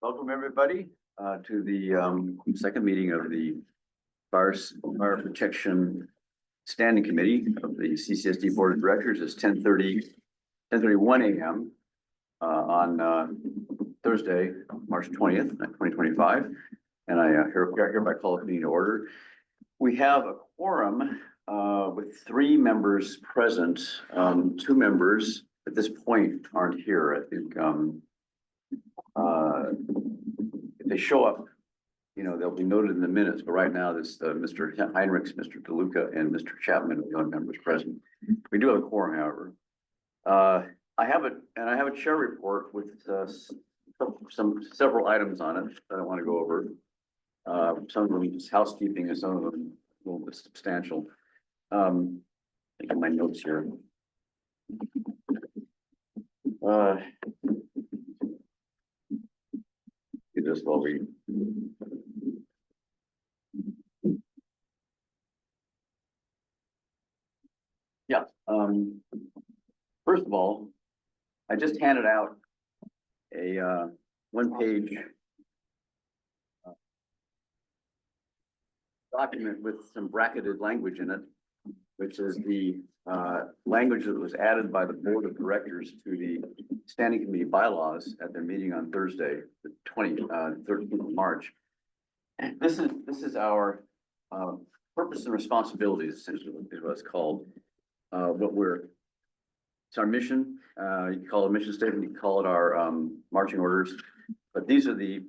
Welcome, everybody, to the second meeting of the Fire Protection Standing Committee of the CCSD Board of Directors. It's 10:31 a.m. On Thursday, March 20th, 2025. And I hereby call the meeting to order. We have a quorum with 3 members present. 2 members at this point aren't here. I think if they show up, they'll be noted in the minutes, but right now this Mr. Heinrichs, Mr. DeLuca, and Mr. Chapman are the only members present. We do have a quorum, however. I have a chair report with several items on it that I want to go over. Some of them just housekeeping and some of them a little bit substantial. Look at my notes here. This while we first of all, I just handed out a 1-page document with some bracketed language in it, which is the language that was added by the Board of Directors to the Standing Committee bylaws at their meeting on Thursday, the 13th of March. This is our purpose and responsibilities, essentially, is what it's called. It's our mission. You can call it a mission statement. You can call it our marching orders. But these are this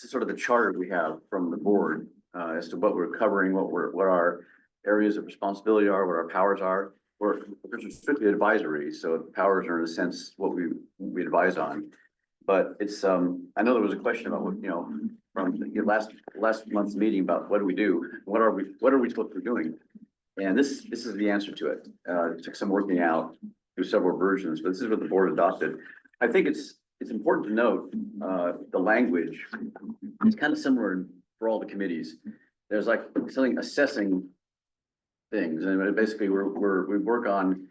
is sort of the charter we have from the board as to what we're covering, what our areas of responsibility are, what our powers are. We're strictly advisory, so powers are in a sense what we advise on. But it's I know there was a question about what from the last month's meeting about what do we do, what are we supposed to be doing, and this is the answer to it. It took some working out through several versions, but this is what the board adopted. I think it's important to note the language. It's kind of similar for all the committees. There's like something assessing things, and basically we work on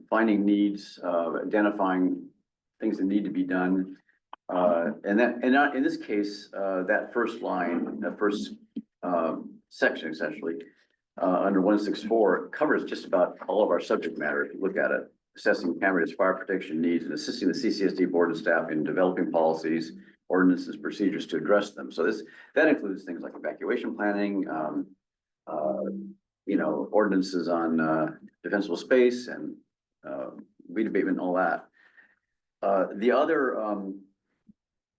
finding needs, identifying things that need to be done, and in this case, that first line, that first section, essentially under 164, covers just about all of our subject matter. If you look at it, assessing Cambria's fire protection needs and assisting the CCSD board and staff in developing policies, ordinances, procedures to address them. So that includes things like evacuation planning, ordinances on defensible space and weed abatement and all that. The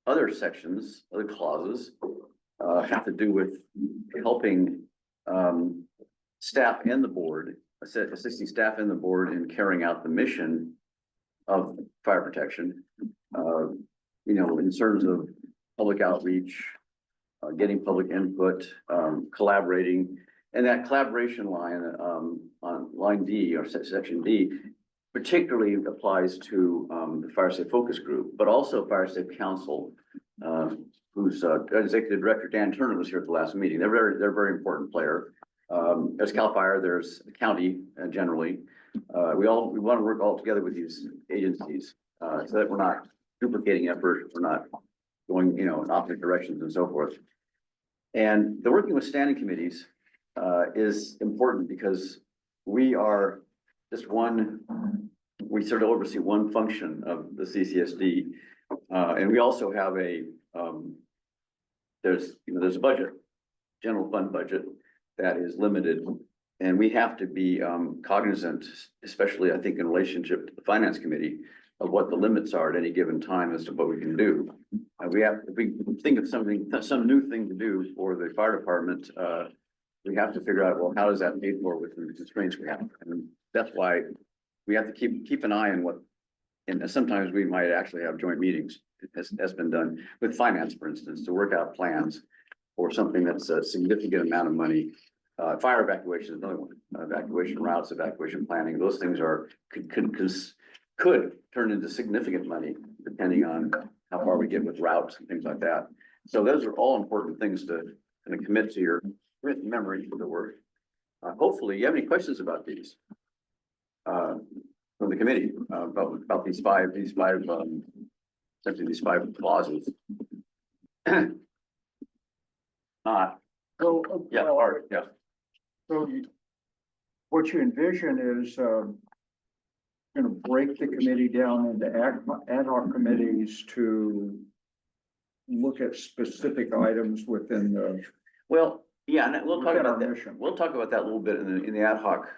other sections, other clauses, have to do with helping staff and the board, assisting staff and the board in carrying out the mission of fire protection. In terms of public outreach, getting public input, collaborating. And that collaboration line on line D, or section D, particularly applies to the Fire Safe Focus Group, but also Fire Safe Council, whose executive director Dan Turner was here at the last meeting. They're a very important player. There's CAL FIRE, there's the county generally. We want to work all together with these agencies so that we're not duplicating effort, we're not going in opposite directions and so forth. And the working with standing committees is important because we are just we sort of oversee one function of the CCSD, and we also have there's a budget, general fund budget, that is limited, and we have to be cognizant, especially I think in relationship to the finance committee, of what the limits are at any given time as to what we can do. If we think of some new thing to do for the fire department, we have to figure out, well, how does that pay for with the constraints we have? And that's why we have to keep an eye on and sometimes we might actually have joint meetings, as been done with finance, for instance, to work out plans for something that's a significant amount of money. Fire evacuation is another one. Evacuation routes, evacuation planning, those things could turn into significant money depending on how far we get with routes and things like that. So those are all important things to kind of commit to your written memory for the work. Hopefully you have any questions about these from the committee about these five essentially these 5 clauses. Not, So, yeah, well, part, yeah. so what you envision is, gonna break the committee down into ad hoc committees to look at specific items within the, Well, yeah, and we'll talk within our about that. mission. We'll talk about that a little bit in the ad hoc,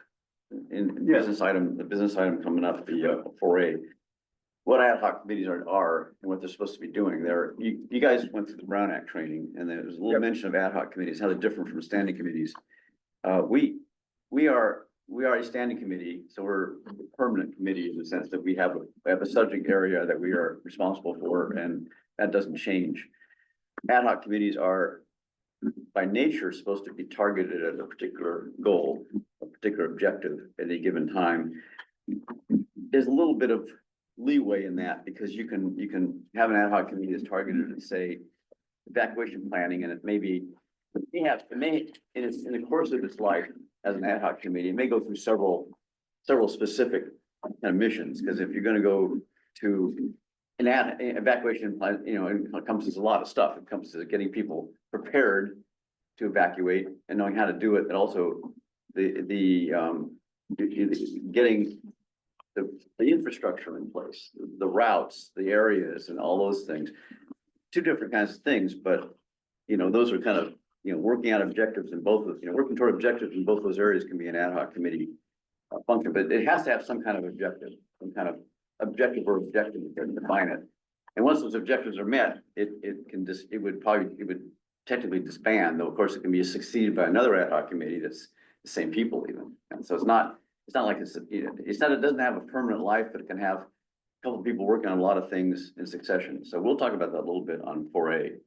in Yeah. the business item coming up, the 4A. What ad hoc committees are and what they're supposed to be doing. You guys went through the Brown Act training, and there was a little Yep. mention of ad hoc committees, how they're different from standing committees. We are a standing committee, so we're a permanent committee in the sense that we have a subject area that we are responsible for, and that doesn't change. Ad hoc committees are by nature supposed to be targeted at a particular goal, a particular objective at a given time. There's a little bit of leeway in that because you can have an ad hoc committee that's targeted at, say, evacuation planning, and it may be, in the course of its life as an ad hoc committee, it may go through several specific kind of missions, because if you're gonna go to an evacuation plan, you know, it encompasses a lot of stuff. It encompasses getting people prepared to evacuate and knowing how to do it, and also getting the infrastructure in place, the routes, the areas, and all those things. 2 different kinds of things, but you know, those are kind of, you know, working out objectives in both of, you know, working toward objectives in both those areas can be an ad hoc committee function, but it has to have some kind of objective, some kind of objective to define it. And once those objectives are met, it would technically disband, though of course it can be succeeded by another ad hoc committee that's the same people even. And so it's not like it doesn't have a permanent life, but it can have a couple of people working on a lot of things in succession. So we'll talk about that a little bit on 4A.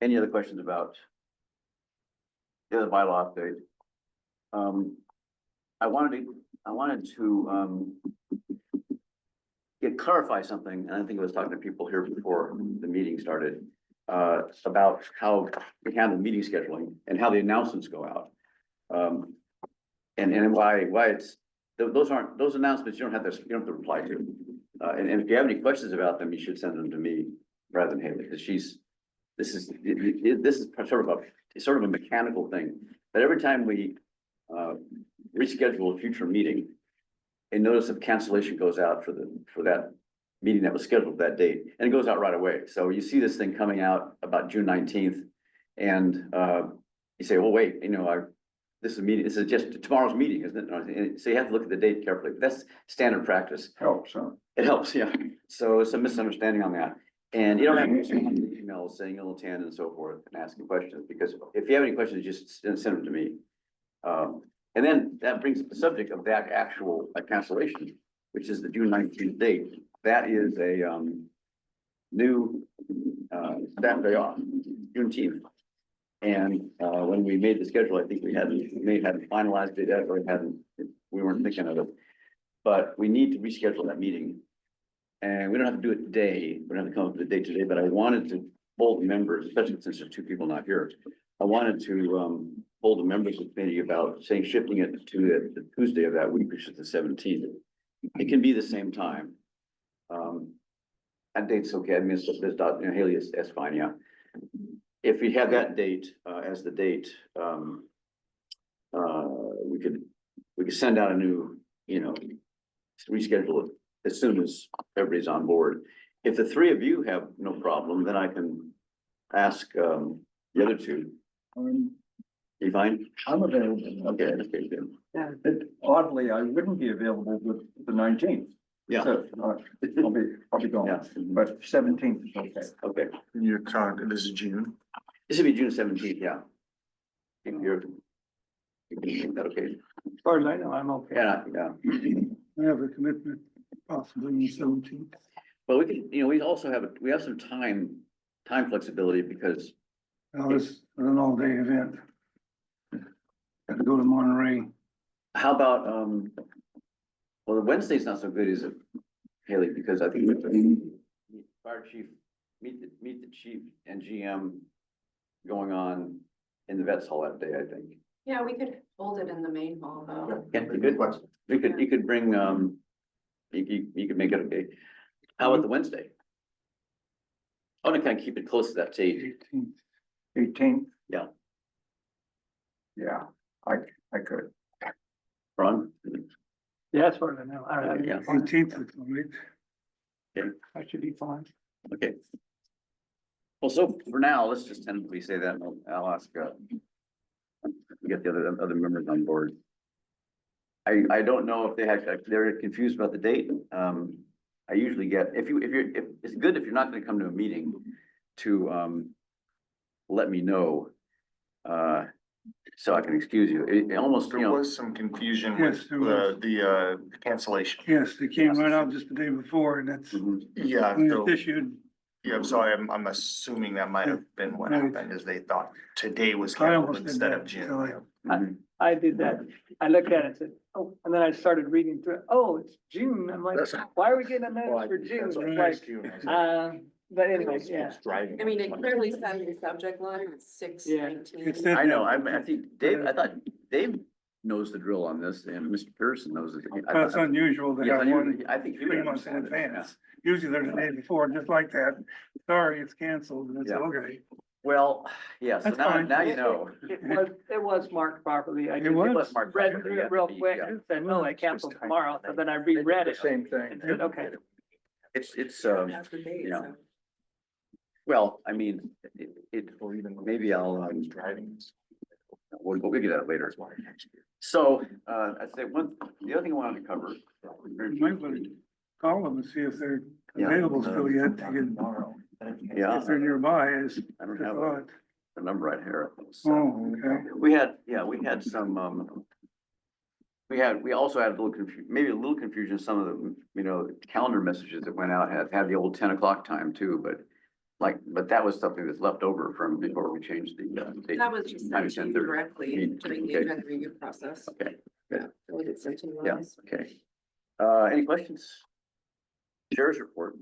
Any other questions about the other bylaw update? I wanted to clarify something, and I think I was talking to people here before the meeting started, about how we handle meeting scheduling and how the announcements go out. And why it's, those announcements, you don't have to reply to. And if you have any questions about them, you should send them to me rather than Haley, because this is sort of a mechanical thing. But every time we reschedule a future meeting, a notice of cancellation goes out for that meeting that was scheduled that date, and it goes out right away. So you see this thing coming out about June 19th, and you say, well, wait, you know, this is just tomorrow's meeting, isn't it? So you have to look at the date carefully. That's standard practice. Helps, huh? It helps, yeah. So it's a misunderstanding on that. And you don't have to respond to emails saying you'll attend and so forth and asking questions, because if you have any questions, just send them to me. And then that brings up the subject of that actual cancellation, which is the June 19th date. That is a new staff day off, Juneteenth. And when we made the schedule, I think we hadn't finalized it yet, or we weren't thinking of it. But we need to reschedule that meeting. And we don't have to do it today. We don't have to come up with a date today, but I wanted to poll the members, especially since there's 2 people not here. I wanted to poll the members of the committee about shifting it to the Tuesday of that week, which is the 17th. It can be the same time. That date's okay. I mean, Haley is fine, yeah. If we have that date as the date, we could send out a new, you know, reschedule it as soon as everybody's on board. If the 3 of you have no problem, then I can ask the other 2. You fine? I'm available. Okay, good. Yeah. Oddly, I wouldn't be available with the 19th. Yeah. So, I'll be gone, Yeah. but 17th is okay. Okay. You're talking, this is June. This will be June 17th, yeah. You can make that okay? As far as I know, I'm okay. Yeah. I have a commitment possibly in 17th. Well, we can, you know, we have some time flexibility, because Well, it's an all-day event. Got to go to Monterey. how about, well, the Wednesday's not so good, is it, Haley? Because I think we have to fire chief, meet the chief and GM going on in the vets hall that day, I think. Yeah, we could hold it in the main hall though. Yeah, you could bring, you can make it okay. How about the Wednesday? I want to kind of keep it close to that date. 18th? Yeah. Yeah, I could. Ron? Yeah, that's what I know. I don't Yeah. know. 18th is right. Okay. That should be fine. Okay. Well, so for now, let's just tentatively say that, and I'll ask, get the other members on board. I don't know if they're confused about the date. I usually get, if it's good if you're not gonna come to a meeting to, let me know. So I can excuse you. It almost, you There know, was some confusion Yes, with there was. the cancellation. Yes, they came right out just the day before and that's mhm. Yeah, when so, it's issued. yeah, so I'm assuming that might have been what Right. happened, is they thought today was I canceled almost did instead that, of June. so I- Mhm. I did that. I looked at it and said, oh, and then I started reading through it. Oh, it's June. I'm like, That's- why are we getting a notice for June? It's like, but anyway, yeah. Driving. I mean, it clearly said in the subject line, it's six Yeah. nineteen. It said I know, that. I think Dave, I thought Dave knows the drill on this, and Mr. Pearson knows it. That's unusual to Yeah, have one I think he would 3 months in understand it, advance. Usually they're the day before, just like that. Sorry, it's canceled. And it's Yeah. okay. Well, yeah, so That's now, fine. now you know. It was marked properly. I It just was. Mark read properly, through yeah, it real yeah. quick and said, no, I canceled tomorrow. So then I reread The it. same and thing. said, okay. It's, That's the date, you know, so. well, I mean, Or even. maybe I'll, I was driving. we'll get that later. So, I'd say the other thing I wanted to cover. You might want to call them and see if they're Yeah. available still yet. to Tomorrow. Yeah. If they're nearby, is I don't the have thought. the number right here. So, Oh, okay. we had some, we also had a little maybe a little confusion, some of the, you know, calendar messages that went out had the old 10 o'clock time too, but that was something that's left over from before we changed the, date. That was just Time sent is to you 10:30. directly during the Okay. agenda review process. Okay, It was sent to you yeah, last. okay. Any questions? Sheriff's report.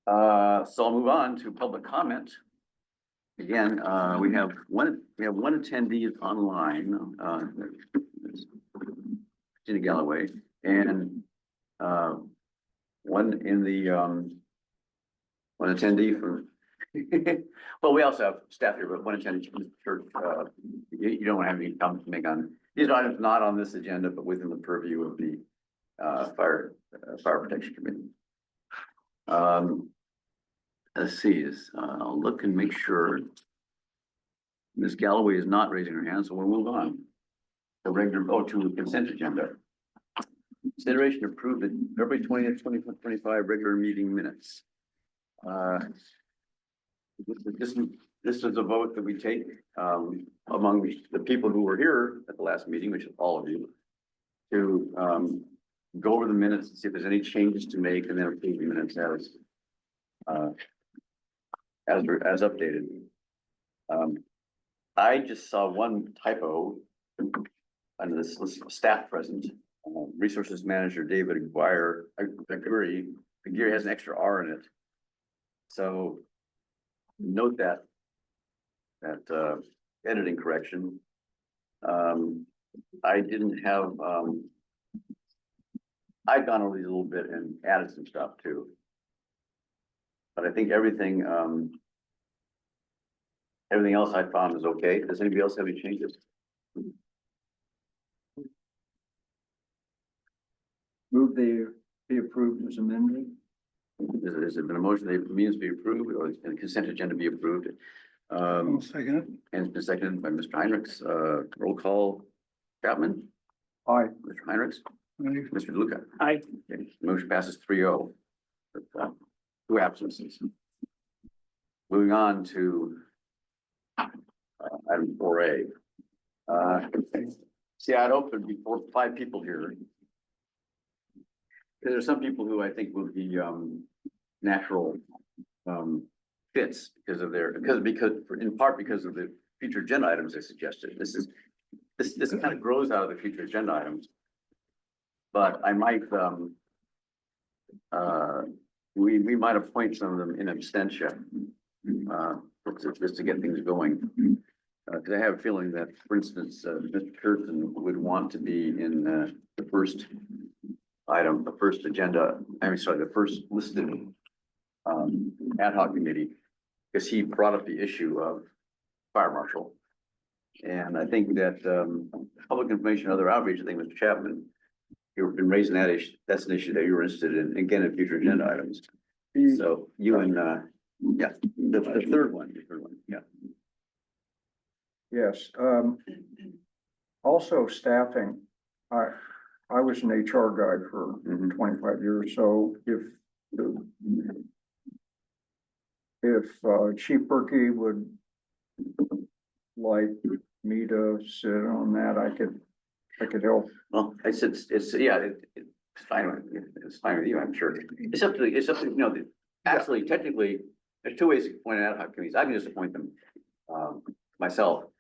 So I'll move on to public comment. Again, we have one attendee online, Christina Galloway, and, one in the, one attendee from, well, we also have staff here, but one attendee from the church, you don't have any comments to make on, these items not on this agenda, but within the purview of the, fire protection committee. Let's see, I'll look and make sure. Ms. Galloway is not raising her hand, so we'll move on. To consent agenda. Consideration to approve the February 20th, 2025 regular meeting minutes. This is a vote that we take, among the people who were here at the last meeting, which is all of you, to, go over the minutes and see if there's any changes to make, and then approve the minutes as updated. I just saw one typo under this list of staff present. Resources Manager David Aguirre has an extra R in it. So note that editing correction. I didn't have, I'd gone over these a little bit and added some stuff too. But I think everything else I found is okay. Does anybody else have any changes? Move be approved as amended. Has there been a motion that means be approved or the consent agenda be approved? I'll second it. And it's been seconded by Mr. Heinrichs. Roll call. Chapman, Aye. Mr. Heinrichs, Right. Mr. Luca. I, Okay, motion passes 3-0. With, two absences. Moving on to item 4A. See, I'd opened before 5 people here. Because there's some people who I think would be natural fits because of their, in part because of the future agenda items I suggested. This kind of grows out of the future agenda items. But I might we might appoint some of them in absentia just to get things going. Cause I have a feeling that, for instance, Mr. Curtin would want to be in, the first item, the first agenda, the first listed, ad hoc committee, because he brought up the issue of fire marshal. And I think that, public information, and other outreach, I think, Mr. Chapman, you've been raising that issue, that's an issue that you're interested in, again, in future agenda items. So you and, yeah, the third one, yeah. Yes, also staffing. I was an HR guy for Mhm. 25 years, so if Chief Berkey would like me to sit on that, I could help. Well, yeah, it's fine with you, I'm sure. It's up to, you know, actually, technically, there's two ways to appoint ad hoc committees. I can just appoint them, myself.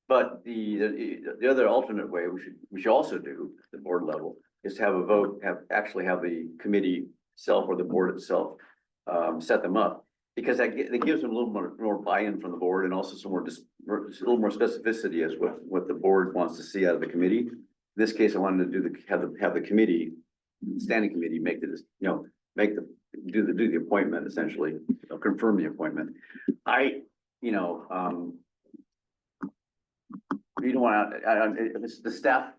But the other alternate way we should also do at the board level is to have a vote, actually have the committee itself or the board itself, set them up. Because that gives them a little more buy-in from the board and also some more, just a little more specificity as what the board wants to see out of the committee. In this case, I wanted to have the committee, standing committee, do the appointment essentially, confirm the appointment. You don't want to, the staff,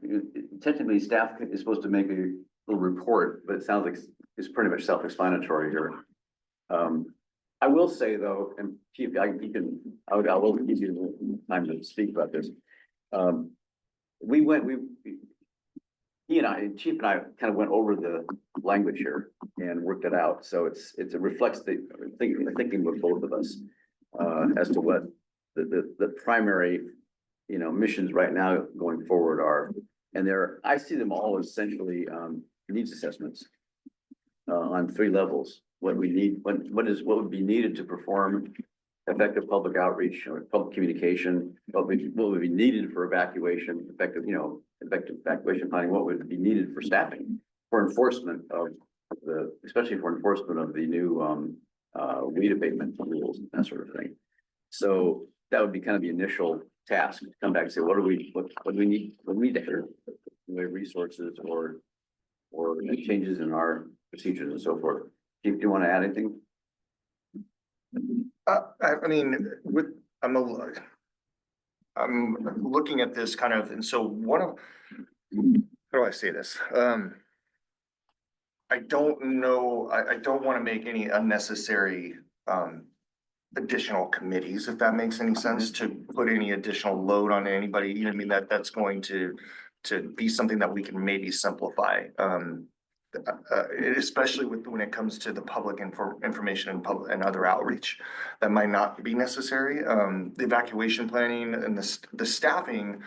technically staff is supposed to make a little report, but it sounds like it's pretty much self-explanatory here. I will say though, and Chief, I will give you time to speak about this. He and I, Chief and I kind of went over the language here and worked it out. So it reflects the thinking of both of us, as to what the primary, missions right now going forward are. And I see them all essentially, needs assessments, on 3 levels. What we need, what would be needed to perform effective public outreach or public communication, what would be needed for evacuation, effective evacuation planning, what would be needed for staffing, for enforcement of especially for enforcement of the new, weed abatement rules, that sort of thing. So that would be kind of the initial task, to come back and say, what do we need to hear, resources or changes in our procedures and so forth. Chief, do you want to add anything? I mean, I'm looking at this kind of, and so how do I say this? I don't know, I don't want to make any unnecessary, additional committees, if that makes any sense, to put any additional load on anybody. You know what I mean? That's going to be something that we can maybe simplify. Especially when it comes to the public information and other outreach, that might not be necessary. The evacuation planning and the staffing,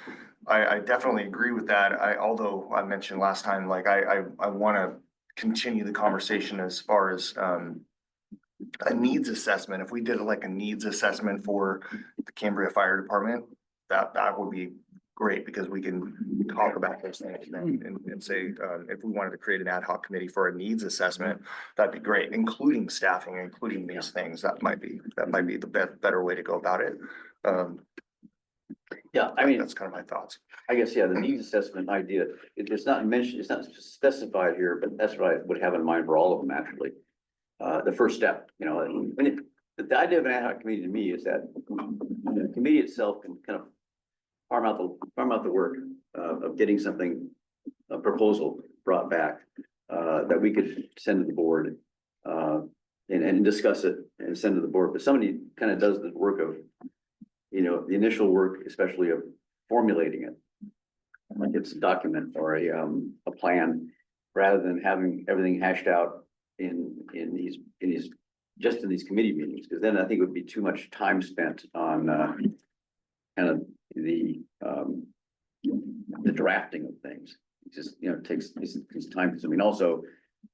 I definitely agree with that. Although I mentioned last time, like I want to continue the conversation as far as a needs assessment. If we did like a needs assessment for the Cambria Fire Department, that would be great, because we can talk about those things and say, if we wanted to create an ad hoc committee for a needs assessment, that'd be great, including staffing, including these things. That might be the better way to go about it. Yeah, I mean, that's kind of my thoughts. I guess, yeah, the needs assessment idea, it's not mentioned, it's not specified here, but that's what I would have in mind for all of them, actually. The first step, the idea of an ad hoc committee to me is that the committee itself can kind of farm out the work of getting something, a proposal brought back, that we could send to the board, and discuss it and send to the board. But somebody kind of does the work of, the initial work, especially of formulating it, like it's a document or a plan, rather than having everything hashed out in these these committee meetings, because then I think it would be too much time spent on kind of the drafting of things. It just, it's time consuming. Also,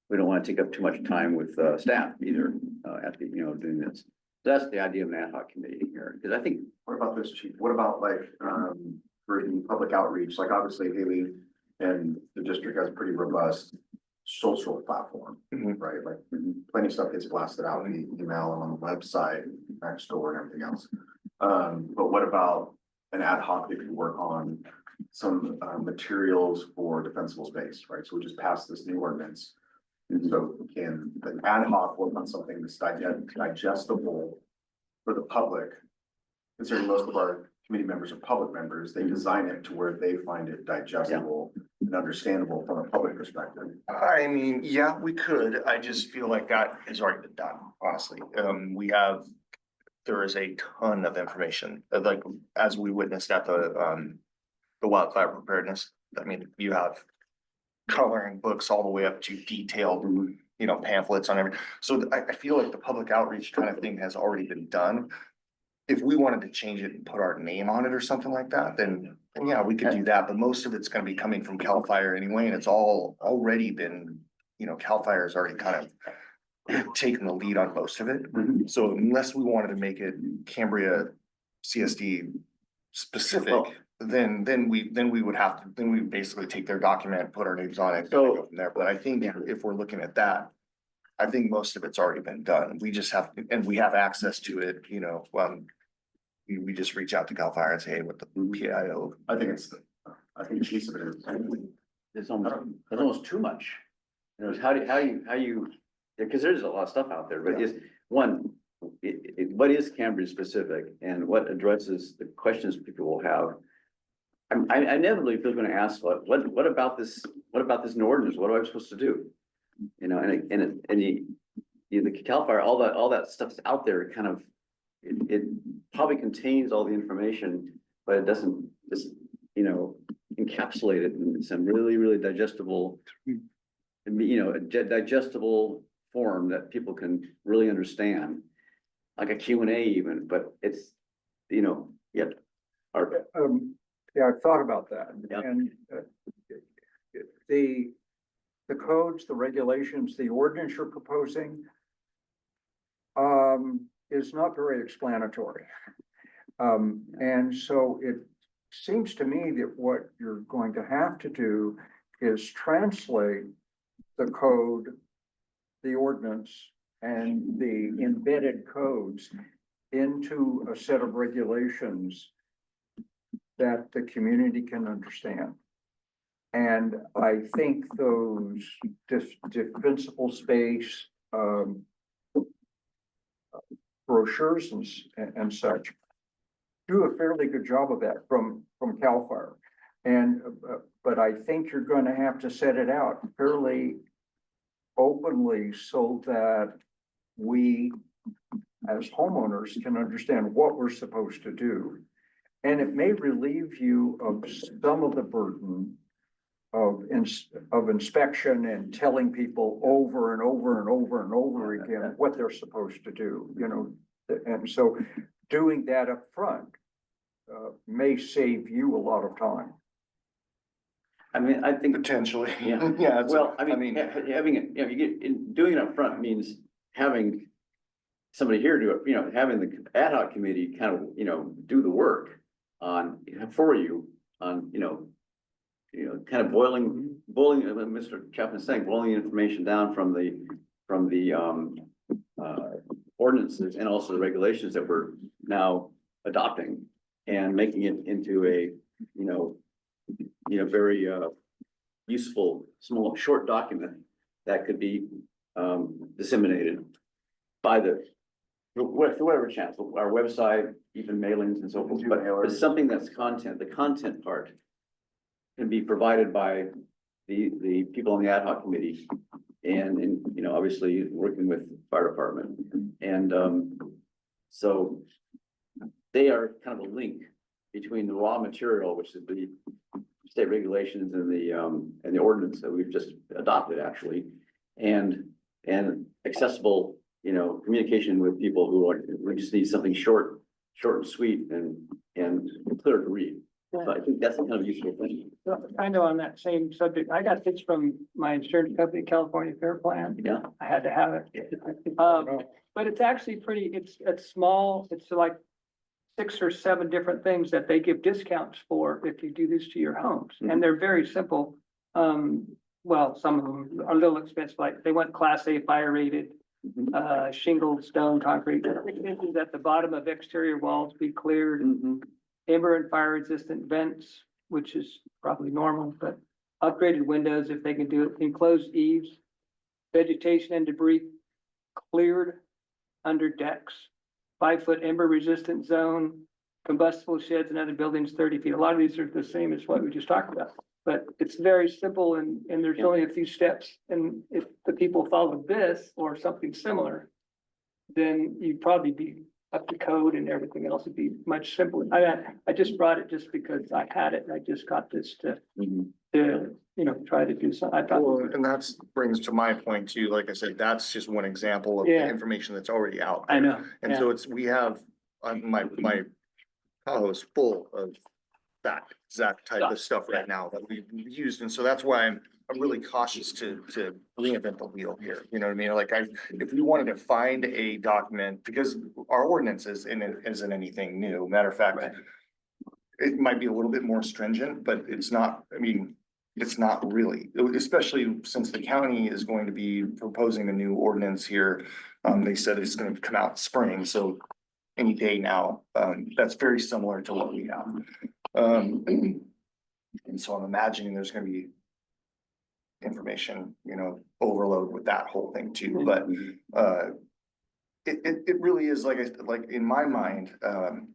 we don't want to take up too much time with staff either, at the, doing this. That's the idea of an ad hoc committee here, because I think. What about this, Chief? What about like, for the public outreach, like obviously Haley and the district has a pretty robust social platform, right? Like plenty of stuff gets blasted out in the email and on the website, next door and everything else. But what about an ad hoc that could work on some materials for defensible space, right? So we just passed this new ordinance. And so can an ad hoc work on something that's digestible for the public? Considering most of our committee members are public members, they design it to where they find it digestible and understandable from a public perspective. I mean, yeah, we could. I just feel like that has already been done, honestly. There is a ton of information, like, as we witnessed at the wildfire preparedness. I mean, you have coloring books all the way up to detailed, pamphlets on everything. So I feel like the public outreach kind of thing has already been done. If we wanted to change it and put our name on it or something like that, then yeah, we could do that, but most of it's gonna be coming from CAL FIRE anyway, and it's all already been, CAL FIRE has already kind of taken the lead on most of it. So unless we wanted to make it Cambria CSD specific, Well- then we would have to, then we would basically take their document, put our names on it, and So- go from there. But I think if we're looking at that, I think most of it's already been done. We just have, and we have access to it, we just reach out to CAL FIRE and say, hey, what the PIO. I think a piece of it is. It's almost too much. It's how you, because there's a lot of stuff out there, but is, one, what is Cambria specific and what addresses the questions people will have? I inevitably feel gonna ask, what about this new ordinance? What am I supposed to do? The CAL FIRE, all that stuff's out there, kind of, it probably contains all the information, but it doesn't just, encapsulate it in some really digestible, a digestible form that people can really understand, like a Q&A even, but it's, yep. Yeah, I've thought about that. Yeah. And the codes, the regulations, the ordinance you're proposing is not very explanatory. And so it seems to me that what you're going to have to do is translate the code, the ordinance, and the embedded codes into a set of regulations that the community can understand. And I think those defensible space brochures and such do a fairly good job of that from CAL FIRE. And but I think you're going to have to set it out fairly openly so that we as homeowners can understand what we're supposed to do. And it may relieve you of some of the burden of inspection and telling people over and over and over and over again what they're supposed to do, and so doing that up front may save you a lot of time. I mean, I think, Potentially. Yeah. Yeah. well, having it, doing it up front means having somebody here do it, having the ad hoc committee kind of, do the work for you on, kind of boiling, Mr. Chapman is saying, boiling information down from the ordinances and also the regulations that we're now adopting and making it into a, very useful, small, short document that could be disseminated by whatever channel, our website, even mailings and so forth, but something that's the content part can be provided by the people on the ad hoc committee and obviously working with fire department. And so they are kind of a link between the raw material, which is the state regulations and the ordinance that we've just adopted actually, and accessible, communication with people we just need something short and sweet and clear to read. So I think that's a kind of useful thing. Kind of on that same subject, I got this from my insurance company, California Fair Plan. Yeah. I had to have it. But it's actually it's small, it's like 6 or 7 different things that they give discounts for if you do this to your homes. And they're very simple. Well, some of them are a little expensive, like they want Class A fire rated, shingled, stone, concrete. At the bottom of exterior walls be cleared. Amber and fire resistant vents, which is probably normal, but upgraded windows if they can do it, enclosed eaves, vegetation and debris cleared under decks, 5-foot ember resistant zone, combustible sheds and other buildings 30 feet. A lot of these are the same as what we just talked about. But it's very simple and there's only a few steps. And if the people follow this or something similar, then you'd probably be up to code and everything else would be much simpler. I just brought it just because I had it and I just got this to, try to do something. I thought. Well, and that's brings to my point too, like I said, that's just one example of the Yeah. information that's already out. I know. And yeah. so we have, my pile is full of that exact type of stuff right now that we've used. And so that's why I'm really cautious to reinvent the wheel here. You know what I mean? Like if we wanted to find a document, because our ordinance isn't anything new. Matter of fact, Right. it might be a little bit more stringent, but it's not, I mean, it's not really, especially since the county is going to be proposing a new ordinance here. They said it's gonna come out in spring, so any day now, that's very similar to what we have. And so I'm imagining there's gonna be information, overload with that whole thing too, but, it really is like in my mind, and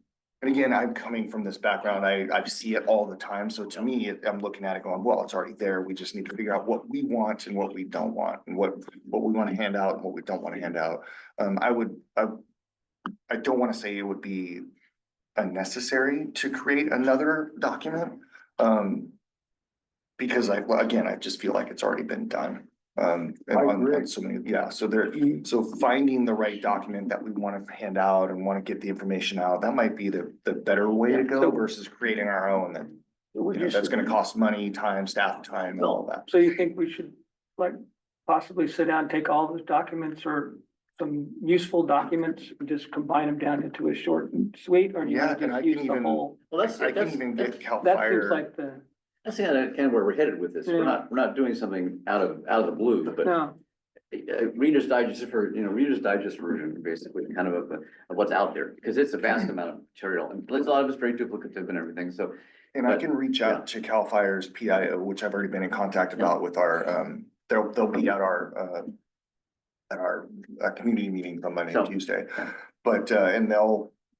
again, I'm coming from this background, I see it all the time, so to me, I'm looking at it going, well, it's already there, we just need to figure out what we want and what we don't want, and what we wanna hand out and what we don't wanna hand out. I don't wanna say it would be unnecessary to create another document, because I just feel like it's already been done. And on so many, yeah, so finding the right document that we wanna hand out and wanna get the information out, that might be the better way to go So- versus creating our own that, Would you that's say- gonna cost money, time, staff time, and all that. So you think we should like possibly sit down, and take all those documents or some useful documents, and just combine them down into a short and sweet, or do you Yeah, want to and I just use can the even- whole? Well, that's, I can that's, even get Cal That seems Fire. like the, that's kind of where we're headed with this. Yeah. We're not doing something out of the blue, but no, Reader's Digest Reader's Digest version, basically, kind of what's out there, because it's a vast amount of material, and a lot of it's very duplicative and everything, so. And I But, can reach out to Cal Fire's PIO, which I've already been in contact about with our, they'll be at our community meeting on Monday and So, Tuesday. yeah. But, and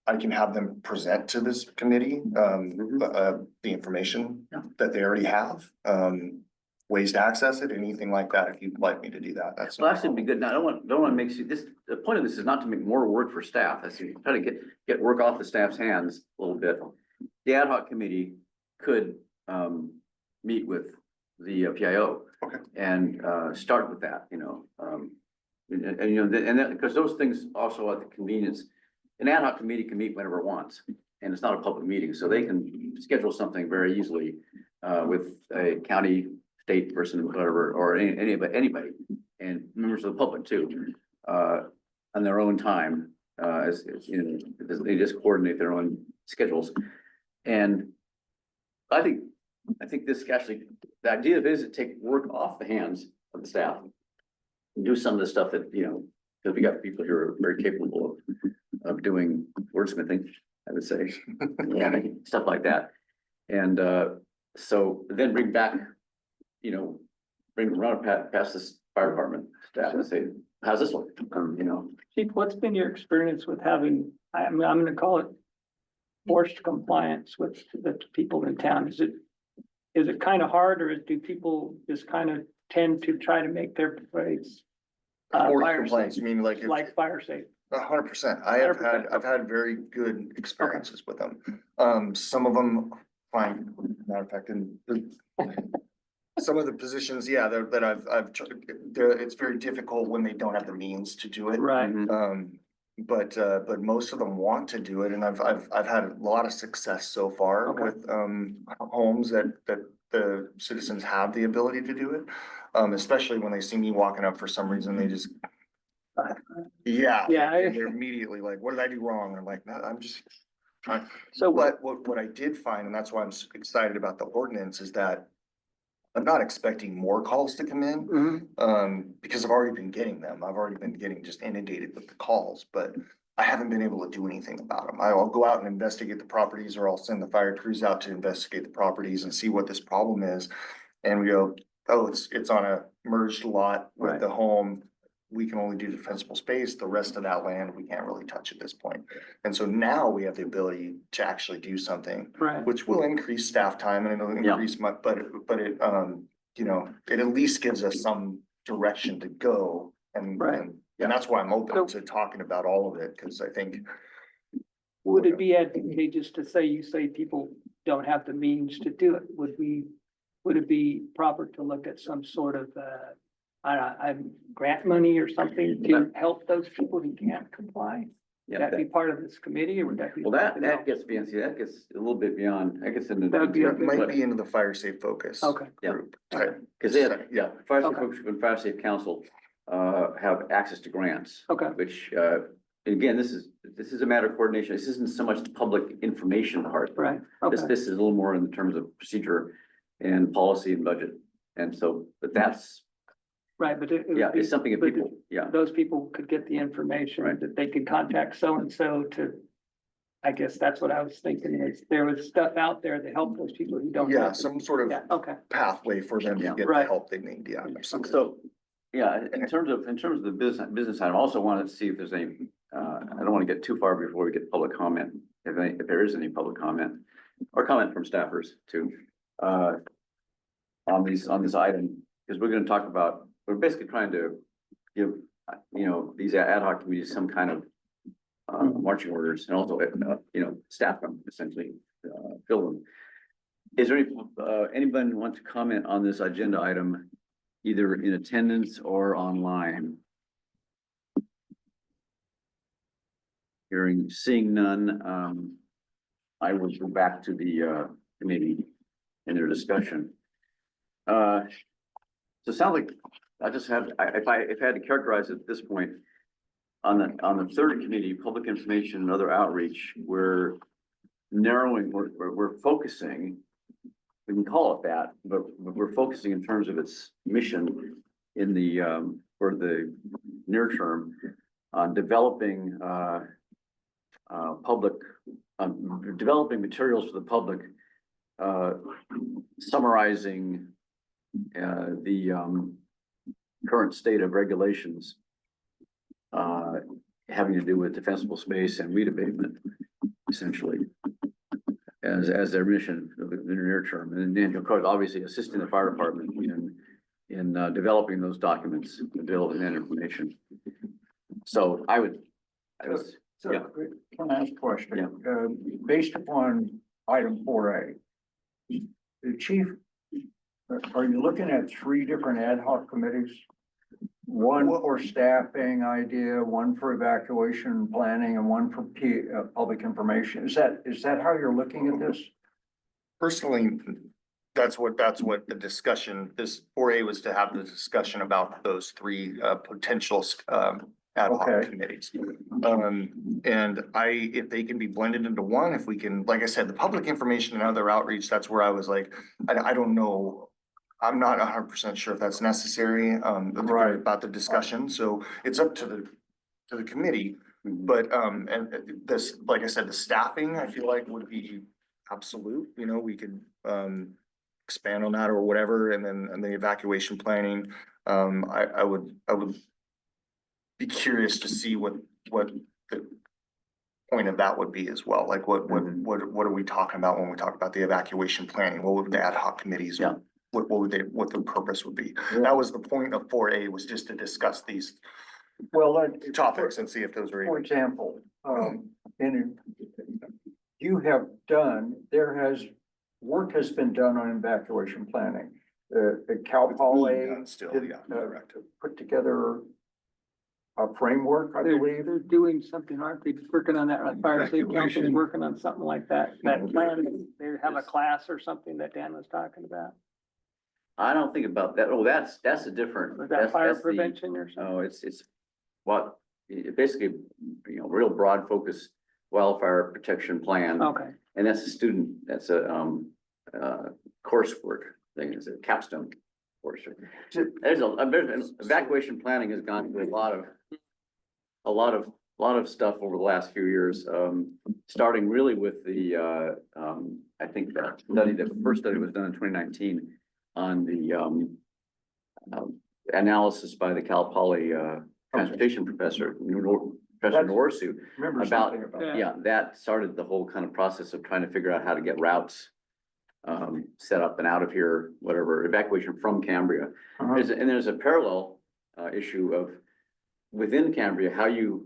I can have them present to this committee, the information Yeah. that they already have. Ways to access it, anything like that, if you'd like me to do that, that's. Well, actually, it'd be good. Now, I don't want to make this, the point of this is not to make more work for staff. That's to try to get work off the staff's hands a little bit. The ad hoc committee could, meet with the PIO. Okay. And, start with that, and then, because those things also at the convenience, an ad hoc committee can meet whenever it wants. And it's not a public meeting, so they can schedule something very easily, with a county, state person, whatever, or anybody, and members of the public too, on their own time, because they just coordinate their own schedules. And I think this actually, the idea of it is to take work off the hands of the staff. And do some of the stuff that, because we got people who are very capable of doing wordsmithing, I would say, yeah, stuff like that. And, so then bring back, run past this fire department staff and say, how's this look? Chief, what's been your experience with having, I'm gonna call it forced compliance with the people in town? Is it kind of hard, or do people just kind of tend to try to make their place Forced fire complaints, safe, you mean like? like fire safe? 100%. 100%. I've had very good experiences with them. Some of them fine, matter of fact, some of the positions, yeah, it's very difficult when they don't have the means to do it. Right. But most of them want to do it, and I've had a lot of success so far Okay. with, homes that the citizens have the ability to do it. Especially when they see me walking up for some reason, they just. Yeah. Yeah. They're immediately like, what did I do wrong? I'm like, no, I'm just trying. So But what I did find, and that's why I'm excited about the ordinance, is that I'm not expecting more calls to come in, Mhm. because I've already been getting them. I've already been getting just inundated with the calls, but I haven't been able to do anything about them. I'll go out and investigate the properties, or I'll send the fire crews out to investigate the properties and see what this problem is. And we go, oh, it's on a merged lot with Right. the home. We can only do defensible space. The rest of that land, we can't really touch at this point. And so now we have the ability to actually do something, Right, which will increase staff time and it'll Yeah. increase but it, you know, it at least gives us some direction to go. And, Right. and that's why I'm open So- to talking about all of it, because I think, would it be advantageous to say, you say people don't have the means to do it, would it be proper to look at some sort of, I'm grant money or something to help those people who can't comply? Would Yeah, that be part of this committee, or would that be? well, that something else? gets beyond, see, that gets a little bit beyond, that gets into. That would be it might but- be into the fire safe focus. Okay. Yeah. Group type. Cause they have, yeah, Fire Safe Okay. Folks and Fire Safe Council, have access to grants. Okay. Which, again, this is a matter of coordination. This isn't so much the public information part. Right, This okay, is a little more in terms of procedure and policy and budget. And so, but that's, right, but it would yeah, be- it's something that but people, yeah, those people could get the information Right. that they could contact so-and-so to, I guess that's what I was thinking, is there was stuff out there to help those people who don't. Yeah, have it. some sort Yeah, of okay, pathway for them to Yeah. get the Right. help they need, yeah. absolutely. so, yeah, in terms of the business side, I also wanted to see if there's any, I don't want to get too far before we get public comment, if there is any public comment, or comment from staffers too, on this item, because we're gonna talk about, we're basically trying to give, these ad hoc committees some kind of marching orders, and also, staff them essentially, fill them. Is there anybody who wants to comment on this agenda item, either in attendance or online? Seeing none, I will go back to the committee and their discussion. So it sounds like I just have, if I had to characterize it at this point, on the third committee, public information and other outreach, we're narrowing, we're focusing. We can call it that, but we're focusing in terms of its mission in the, for the near term on developing, developing materials for the public, summarizing, the, current state of regulations, having to do with defensible space and weed abatement, essentially, as their mission in the near term. And then, of course, obviously assisting the fire department in developing those documents, developing that information. So I was, So, Yeah. can I ask a question? Based upon item 4A, the chief, are you looking at 3 different ad hoc committees? One for staffing idea, one for evacuation planning, and one for public information. Is that how you're looking at this? Personally, that's what the discussion, this 4A was to have the discussion about those 3 potential ad hoc Okay. committees. And if they can be blended into one, if we can, like I said, the public information and other outreach, that's where I was like, I don't know. I'm not 100% sure if that's necessary, Right. about the discussion, so it's up to the committee. But, and this, like I said, the staffing, I feel like would be absolute, we could, expand on that or whatever, and then the evacuation planning, I would be curious to see what the point of that would be as well, like what are we talking about when we talk about the evacuation planning? What would the ad hoc committees? Yeah. What the purpose would be? That was the point of 4A, was just to discuss these Well, topics and see if those were. for example, work has been done on evacuation planning. The Cal Poly Still, did, yeah, uh, correct. put together a framework, I believe. they're doing something, aren't they, working on that, like Fire Safe Council is working on something like that, that plan, they have a class or something that Dan was talking about. I don't think about that. Oh, that's a different. Was that fire prevention or something? Oh, it's what, it basically, real broad focus wildfire protection plan. Okay, And that's that's a, coursework thing, it's a capstone course. There's evacuation planning has gone through a lot of lot of stuff over the last few years, starting really with the, I think the first study was done in 2019 on the, analysis by the Cal Poly, transportation professor, Professor Norsu. Remember About- something about Yeah. Yeah, that started the whole kind of process of trying to figure out how to get routes set up and out of here, whatever, evacuation from Cambria. Uh-huh. There's a parallel issue of within Cambria, how you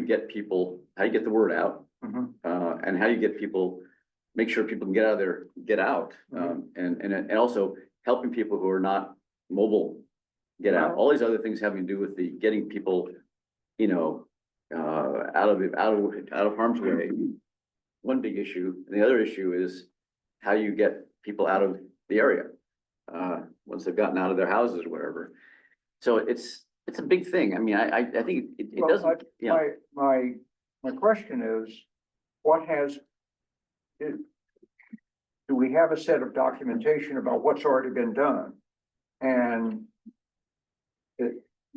get people, how you get the word out, Mhm. and how you get people, make sure people can get out of there, get out, and also helping people who are not mobile get out. All these other things having to do with the getting people, you know, out of harm's way. One big issue. And the other issue is how you get people out of the area, once they've gotten out of their houses or whatever. So it's a big thing. I mean, I think it Well, doesn't, yeah. My question is, what has, do we have a set of documentation about what's already been done? And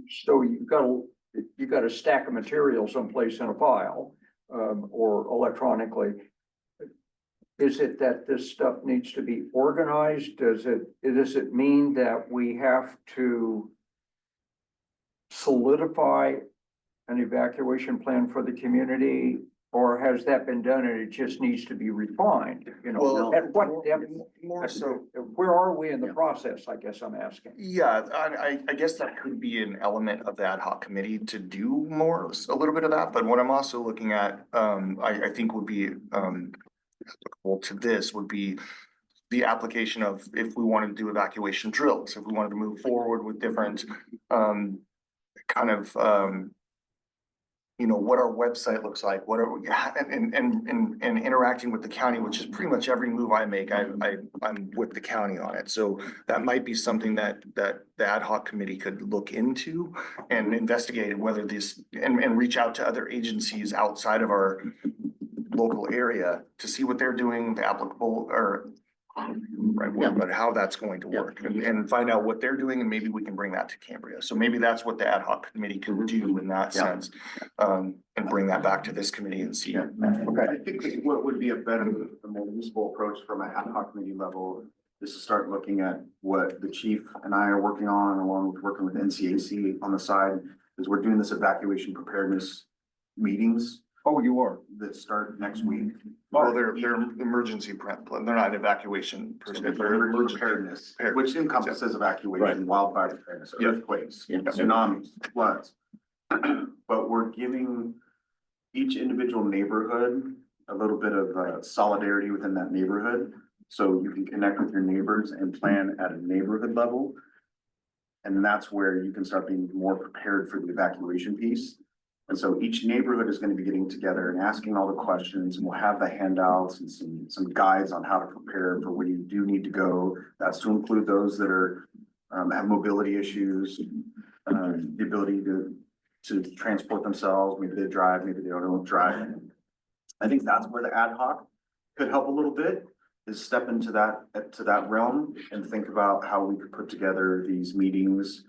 so you've got a stack of material someplace in a file, or electronically. Is it that this stuff needs to be organized? Does it mean that we have to solidify an evacuation plan for the community? Or has that been done and it just needs to be refined, you know? Well, At what depth? more so. Where are we in the Yeah. process, I guess I'm asking? Yeah, I guess that could be an element of the ad hoc committee to do more, a little bit of that, but what I'm also looking at, I think would be, applicable to this would be the application of if we wanted to do evacuation drills, if we wanted to move forward with different, kind of, you know, what our website looks like, what are we, and interacting with the county, which is pretty much every move I make, I'm with the county on it. So that might be something that the ad hoc committee could look into and investigate whether this, and reach out to other agencies outside of our local area to see what they're doing, the applicable, or right, but how that's going to work, and find out what they're doing, and maybe we can bring that to Cambria. So maybe that's what the ad hoc committee can do in that Yeah. sense, and bring that back to this committee and see. Okay, I think what would be a better, a more useful approach from an ad hoc committee level is to start looking at what the chief and I are working on, along with working with NCAC on the side, is we're doing this evacuation preparedness meetings Oh, you are? that start next week. Well, they're emergency plan, they're not evacuation per se, they're Emergency emergency. preparedness, preparedness. which encompasses evacuation, Right. wildfire preparedness, Yeah. earthquakes, Yeah. tsunamis, floods. But we're giving each individual neighborhood a little bit of solidarity within that neighborhood. So you can connect with your neighbors and plan at a neighborhood level. And that's where you can start being more prepared for the evacuation piece. And so each neighborhood is gonna be getting together and asking all the questions, and we'll have the handouts and some guides on how to prepare for where you do need to go. That's to include those that are, have mobility issues, the ability to transport themselves, maybe they drive, maybe they don't drive. I think that's where the ad hoc could help a little bit, is step into that realm and think about how we could put together these meetings,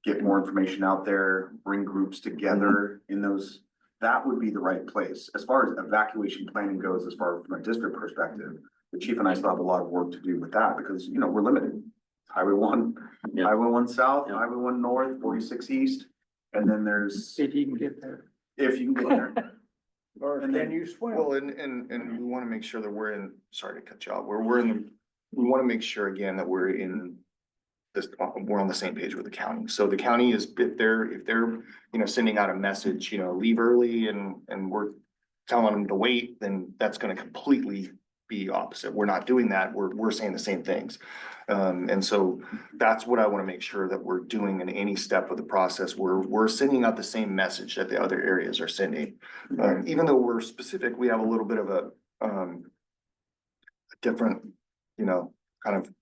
get more information out there, bring groups together in those. That would be the right place. As far as evacuation planning goes, as far from a district perspective, the chief and I still have a lot of work to do with that, because, you know, we're limited. Highway 1, Yeah. Highway 1 South, Yeah. Highway 1 North, 46 East, and then there's, If you can get there. if you can get there. Or And can then- you swim? Well, and we wanna make sure that we're in, sorry to cut you off, we're in the, we wanna make sure again that we're in this, we're on the same page with the county. So the county is, if they're, you know, sending out a message, you know, leave early and we're telling them to wait, then that's gonna completely be opposite. We're not doing that. We're saying the same things. And so that's what I wanna make sure that we're doing in any step of the process. We're sending out the same message that the other areas are sending. Even though we're specific, we have a little bit of a different, you know, kind of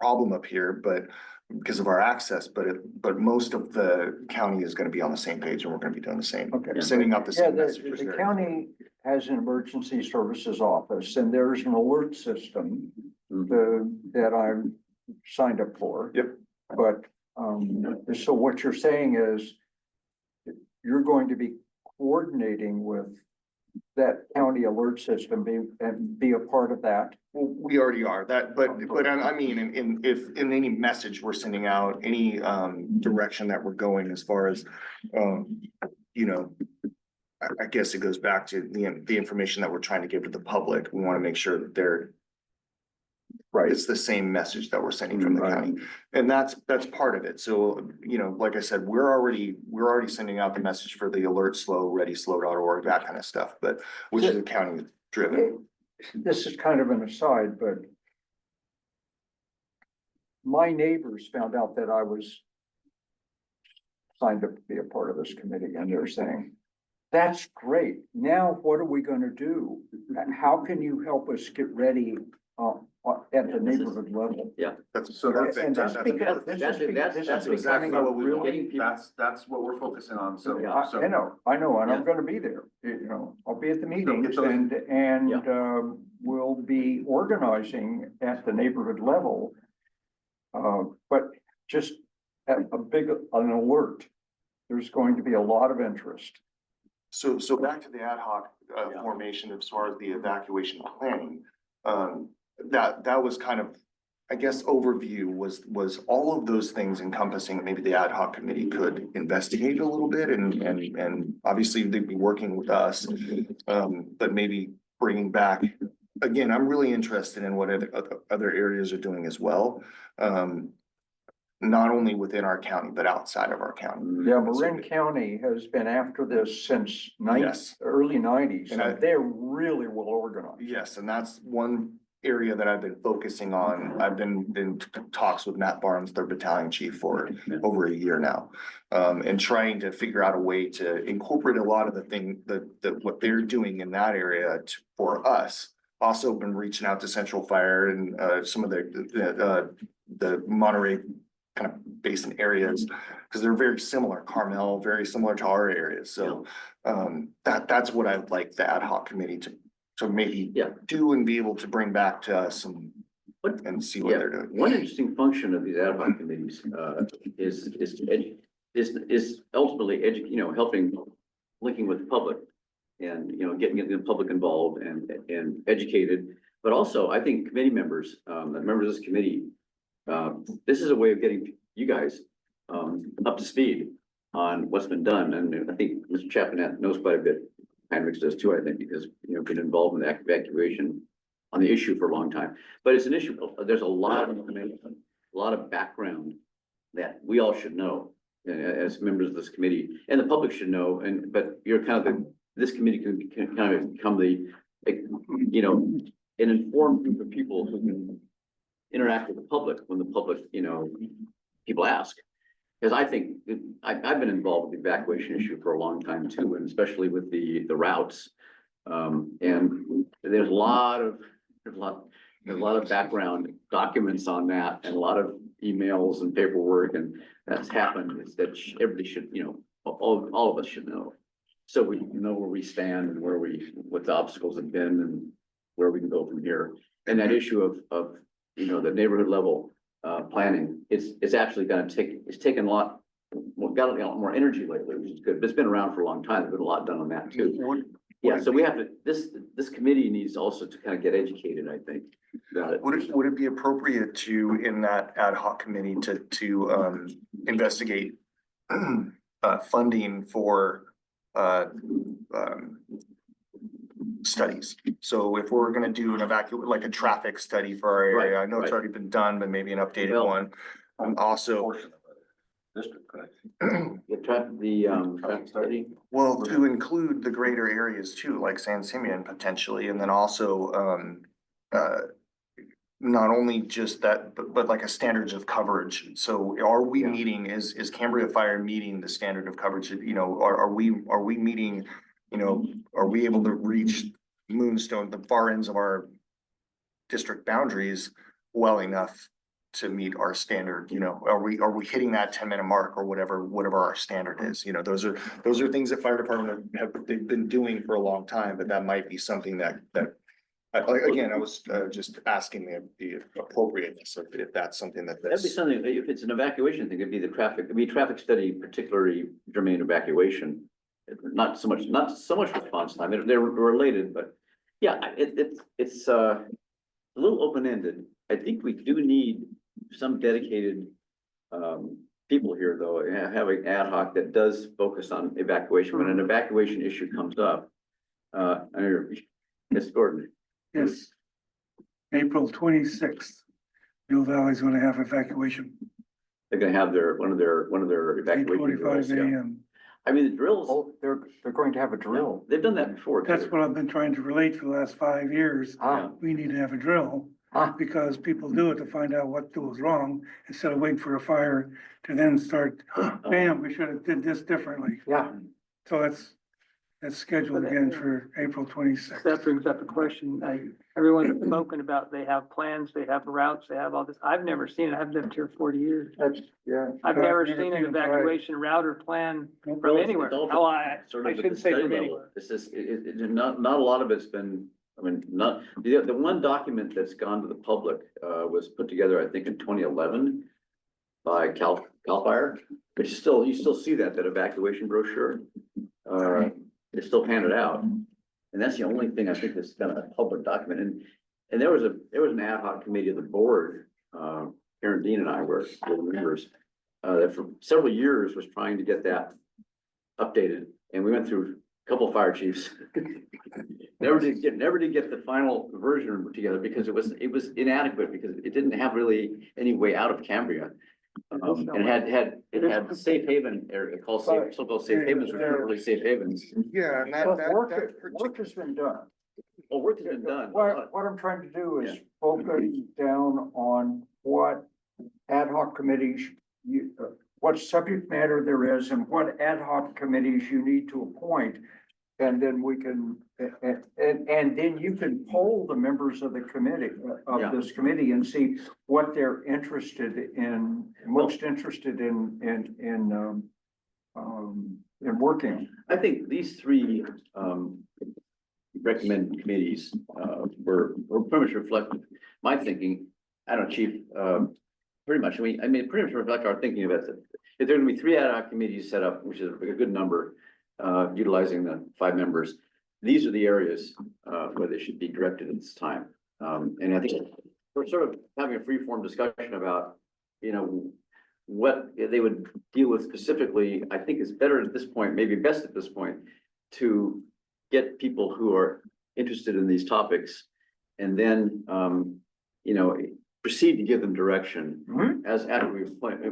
problem up here, but because of our access, but most of the county is gonna be on the same page, and we're gonna be doing the same, Okay. sending out the Yeah, same messages the there. county has an emergency services office, and there's an alert system that I'm signed up for. Yep. But, so what you're saying is you're going to be coordinating with that county alert system, be a part of that? Well, we already are that, but I mean, if in any message we're sending out, any direction that we're going as far as, you know, I guess it goes back to the information that we're trying to give to the public. We want to make sure that they're Right. it's the same message that we're sending from the county. And that's part of it. So, you know, like I said, we're already sending out the message for the alert slow, readyslow.org, that kind of stuff, but which is county driven. This is kind of an aside, but my neighbors found out that I was signed up to be a part of this committee, and they're saying, that's great. Now what are we gonna do? How can you help us get ready at the neighborhood level? That's So that's- And that's this becomes, this that's- is, that's- this that's is exactly becoming a what we really. Getting people, That's what we're focusing on, so. Yeah, so- I know, and Yeah. I'm gonna be there, you know, I'll be at the get meetings those- and we'll be organizing at the neighborhood level. But just an alert, there's going to be a lot of interest. So back to the ad hoc formation as far as the evacuation planning. That was kind of, I guess, overview was all of those things encompassing, maybe the ad hoc committee could investigate a little bit and obviously they'd be working with us. But maybe bringing back, again, I'm really interested in what other areas are doing as well. Not only within our county, but outside of our county. Yeah, Marin County has been after this since Yes. early nineties, And I- and they're really well organized. Yes, and that's one area that I've been focusing on. I've been in talks with Matt Barnes, their battalion chief, for over a year now. And trying to figure out a way to incorporate a lot of the thing that what they're doing in that area for us. Also been reaching out to Central Fire and some of the Monterey kind of basin areas, because they're very similar, Carmel, very similar to our areas. So that's what I'd like the ad hoc committee to maybe Yeah. do and be able to bring back to us What- and see what yeah, they're doing. one interesting function of these ad hoc committees, is ultimately helping, linking with the public. And, getting the public involved and educated, but also I think committee members, members of this committee, this is a way of getting you guys, up to speed on what's been done. And I think Mr. Chapman knows quite a bit. Heinrichs does too, I think, because, been involved in the evacuation on the issue for a long time. But it's an issue, there's a lot of information, a lot of background that we all should know as members of this committee, and the public should know. But you're kind of this committee can kind of become an informed group of people who can interact with the public when the public, people ask. Because I think, I've been involved with the evacuation issue for a long time too, and especially with the routes. And there's a lot of background documents on that, and a lot of emails and paperwork, and that's happened, is that everybody should, all of us should know. So we know where we stand and what the obstacles have been and where we can go from here. And that issue of the neighborhood level planning, it's actually taken a lot, got a lot more energy lately, which is good. But it's been around for a long time. There's been a lot done on that too. Yeah, so we have to, this committee needs also to kind of get educated, I think. About it. Would it be appropriate to, in that ad hoc committee, to investigate funding for studies? So if we're gonna do an like a traffic study for our area, Right, I know it's right. already been done, but maybe an updated Well- one. Also, Portion of the district, correct? The traffic study. well, to include the greater areas too, like San Simeon potentially, and then also, not only just that, but like a standards of coverage. So are we Yeah. meeting, is Cambria Fire meeting the standard of coverage? Are we meeting, are we able to reach Moonstone, the far ends of our district boundaries well enough to meet our standard? Are we hitting that 10-minute mark or whatever our standard is? Those are things that fire department they've been doing for a long time, but that might be something that again, I was just asking the appropriateness of if that's something That'd be that's. something, if it's an evacuation thing, it'd be a traffic study, particularly germane evacuation. not so much response time, they're related, but yeah, it's a little open-ended. I think we do need some dedicated, people here, though, having ad hoc that does focus on evacuation, when an evacuation issue comes up. Ms. Gordon, Yes. April 26th, Mill Valley's gonna have evacuation, they're gonna have one of their evacuation drills, 8:45 yeah. AM. I mean, the drills, Oh, they're going to have a drill. they've done that before, That's too. what I've been trying to relate for the last 5 years. Yeah. We need to have a drill because people do it to find out what goes wrong instead of waiting for a fire to then start, bam, we should have did this differently. Yeah. So that's scheduled again for April 26th. That brings up a question. Everyone's spoken about, they have plans, they have routes, they have all this. I've never seen it. I've lived here 40 years. That's, yeah. I've never seen an evacuation route or plan from anywhere. Oh, I Sort of at shouldn't the say study from level. anywhere. It's just, not a lot of it's been, I mean, not, the one document that's gone to the public, was put together, I think, in 2011 by Cal Fire, but you still see that evacuation brochure. It's still handed out. And that's the only thing I think that's kind of a public document. And there was an ad hoc committee of the board, Karen Dean and I were members, that for several years was trying to get that updated. And we went through a couple of fire chiefs. Never did get the final version together because it was inadequate because it didn't have really any way out of Cambria. And it had safe haven, or so-called safe havens, which aren't really safe havens. Yeah, and But work has been done. Well, work has been done. What I'm trying to do is focus down on what ad hoc committees what subject matter there is and what ad hoc committees you need to appoint. And then we can, and then you can poll the members of the committee, Yeah. of this committee and see what they're interested in, most interested in working. I think these three, recommended committees, were pretty much reflect my thinking. I don't know, Chief, pretty much, pretty much reflect our thinking of it. If there are gonna be three ad hoc committees set up, which is a good number, utilizing the 5 members, these are the areas, where they should be directed at this time. And I think we're sort of having a free-form discussion about, what they would deal with specifically. I think it's better at this point, maybe best at this point, to get people who are interested in these topics and then, proceed to give them direction as after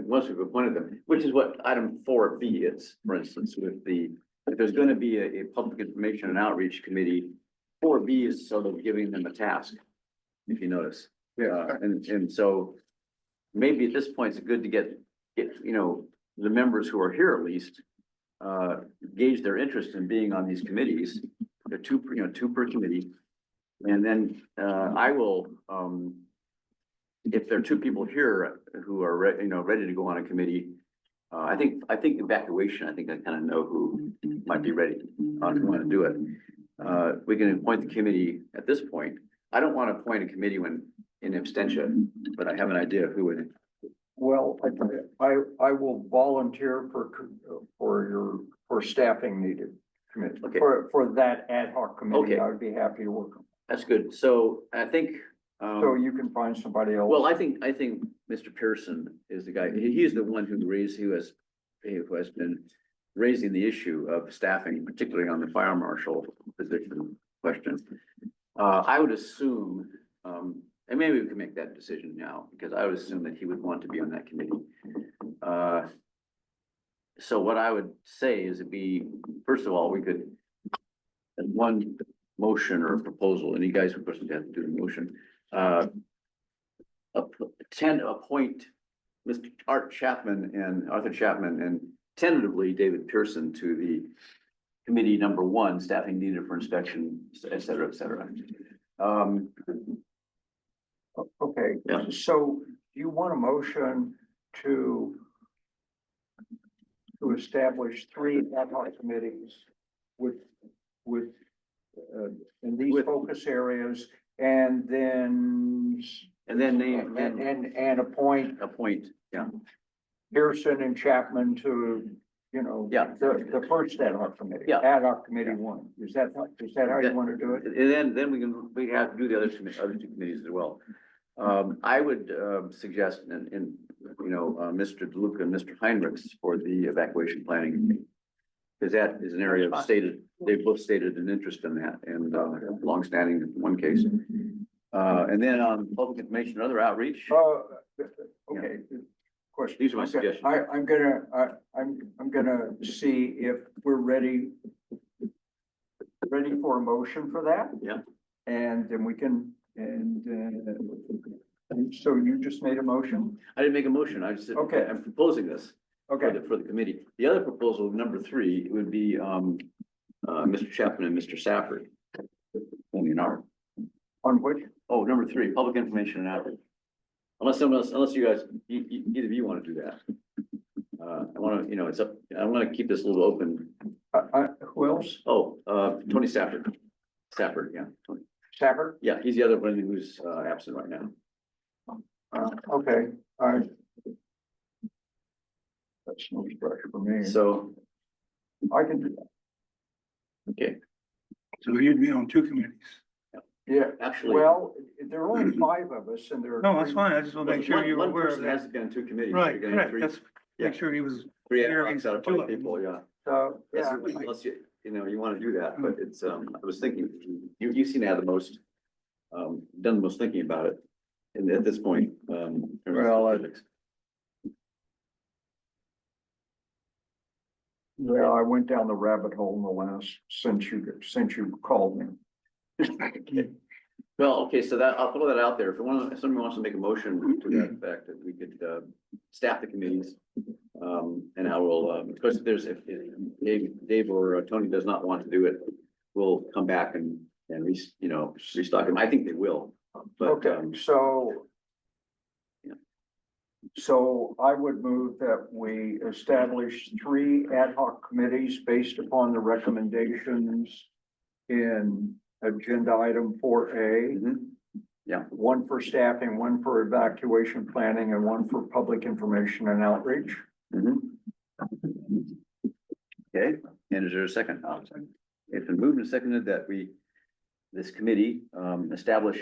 once we've appointed them, which is what item 4B is, for instance, if there's going to be a public information and outreach committee, 4B is sort of giving them a task, if you notice. Yeah. And so maybe at this point, it's good to get, the members who are here at least, gauge their interest in being on these committees. They're two per committee. And then, I will, if there are 2 people here who are ready to go on a committee, I think evacuation, I kind of know who might be ready, who want to do it. We can appoint the committee at this point. I don't want to appoint a committee when in abstention, but I have an idea of who would. Well, I will volunteer for staffing needed committee, Okay. for that ad hoc committee. Okay. I would be happy to work. That's good. So I think, So you can find somebody else. well, I think Mr. Pearson is the guy. He is the one who has been raising the issue of staffing, particularly on the fire marshal position question. I would assume, and maybe we can make that decision now, because I would assume that he would want to be on that committee. So what I would say is first of all, we could, as one motion or proposal, and you guys, of course, have to do the motion, appoint Mr. Arthur Chapman and tentatively David Pearson to the committee number 1, staffing needed for inspection, et cetera, et cetera. Okay, Yeah. so you want a motion to establish 3 ad hoc committees with in these focus areas, and then name and appoint appoint, yeah. Pearson and Chapman to you know. Yeah. The first ad hoc committee. Yeah. Ad hoc committee one. Is that how you want to do it? And then we have to do the other two committees as well. I would, suggest Mr. DeLuca and Mr. Heinrichs for the evacuation planning. Because that is an area of stated, they both stated an interest in that and, longstanding in one case. And then on public information and other outreach, Okay. Question. These are my suggestions. I'm gonna see if we're ready for a motion for that. Yeah. And then we can, and so you just made a motion? I didn't make a motion. I just said, Okay. I'm proposing this. Okay, For the committee. The other proposal, number 3, would be, Mr. Chapman and Mr. Safford. Only an hour. on which? Oh, number 3, public information and outreach. Unless you guys, either of you want to do that. I want to, it's up, I want to keep this a little open. Who else? Oh, Tony Safford. Safford, yeah, Tony. Safford? Yeah, he's the other one who's, absent right now. Okay, that's no stretch for me. So, I can do that. okay, So you'd be on 2 committees. Yeah, actually. well, there are only 5 of us and there are. No, that's fine. I just want to make sure you're One aware of person has that. to be on 2 committees. Right, You're gonna have correct. That's, yeah. make sure he was. 3 hearing hours out of 2 5 people, yeah. So, yeah, Unless you want to do that, but it's, I was thinking, you seem to have the most, done the most thinking about it. And at this point, in terms of Well, specifics. well, I went down the rabbit hole in the last, since you called me. Well, okay, so that, I'll throw that out there. If somebody wants to make a motion to that effect, that we could, staff the committees. And I will, of course, if Dave or Tony does not want to do it, we'll come back and restock them. I think they will. But, Okay, so. Yeah. So I would move that we establish 3 ad hoc committees based upon the recommendations in agenda item 4A. mhm, One for staffing, one for evacuation planning, and one for public information and outreach. mhm. Okay, and is there a second? It's been moved and seconded that this committee, establish,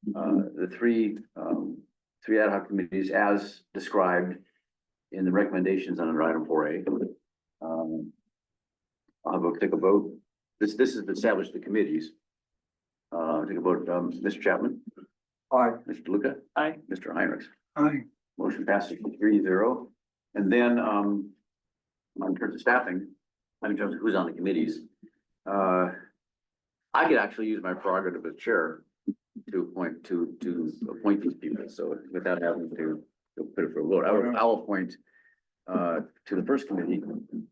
the three ad hoc committees as described in the recommendations under item 4A. I'll take a vote. This is to establish the committees. Take a vote, Mr. Chapman, Aye. Mr. Luca, Aye. Mr. Heinrichs. Aye. Motion passes 3-0. And then, in terms of staffing, in terms of who's on the committees, I could actually use my prerogative as chair to appoint these people. So without having to put it for a vote, I'll appoint to the first committee.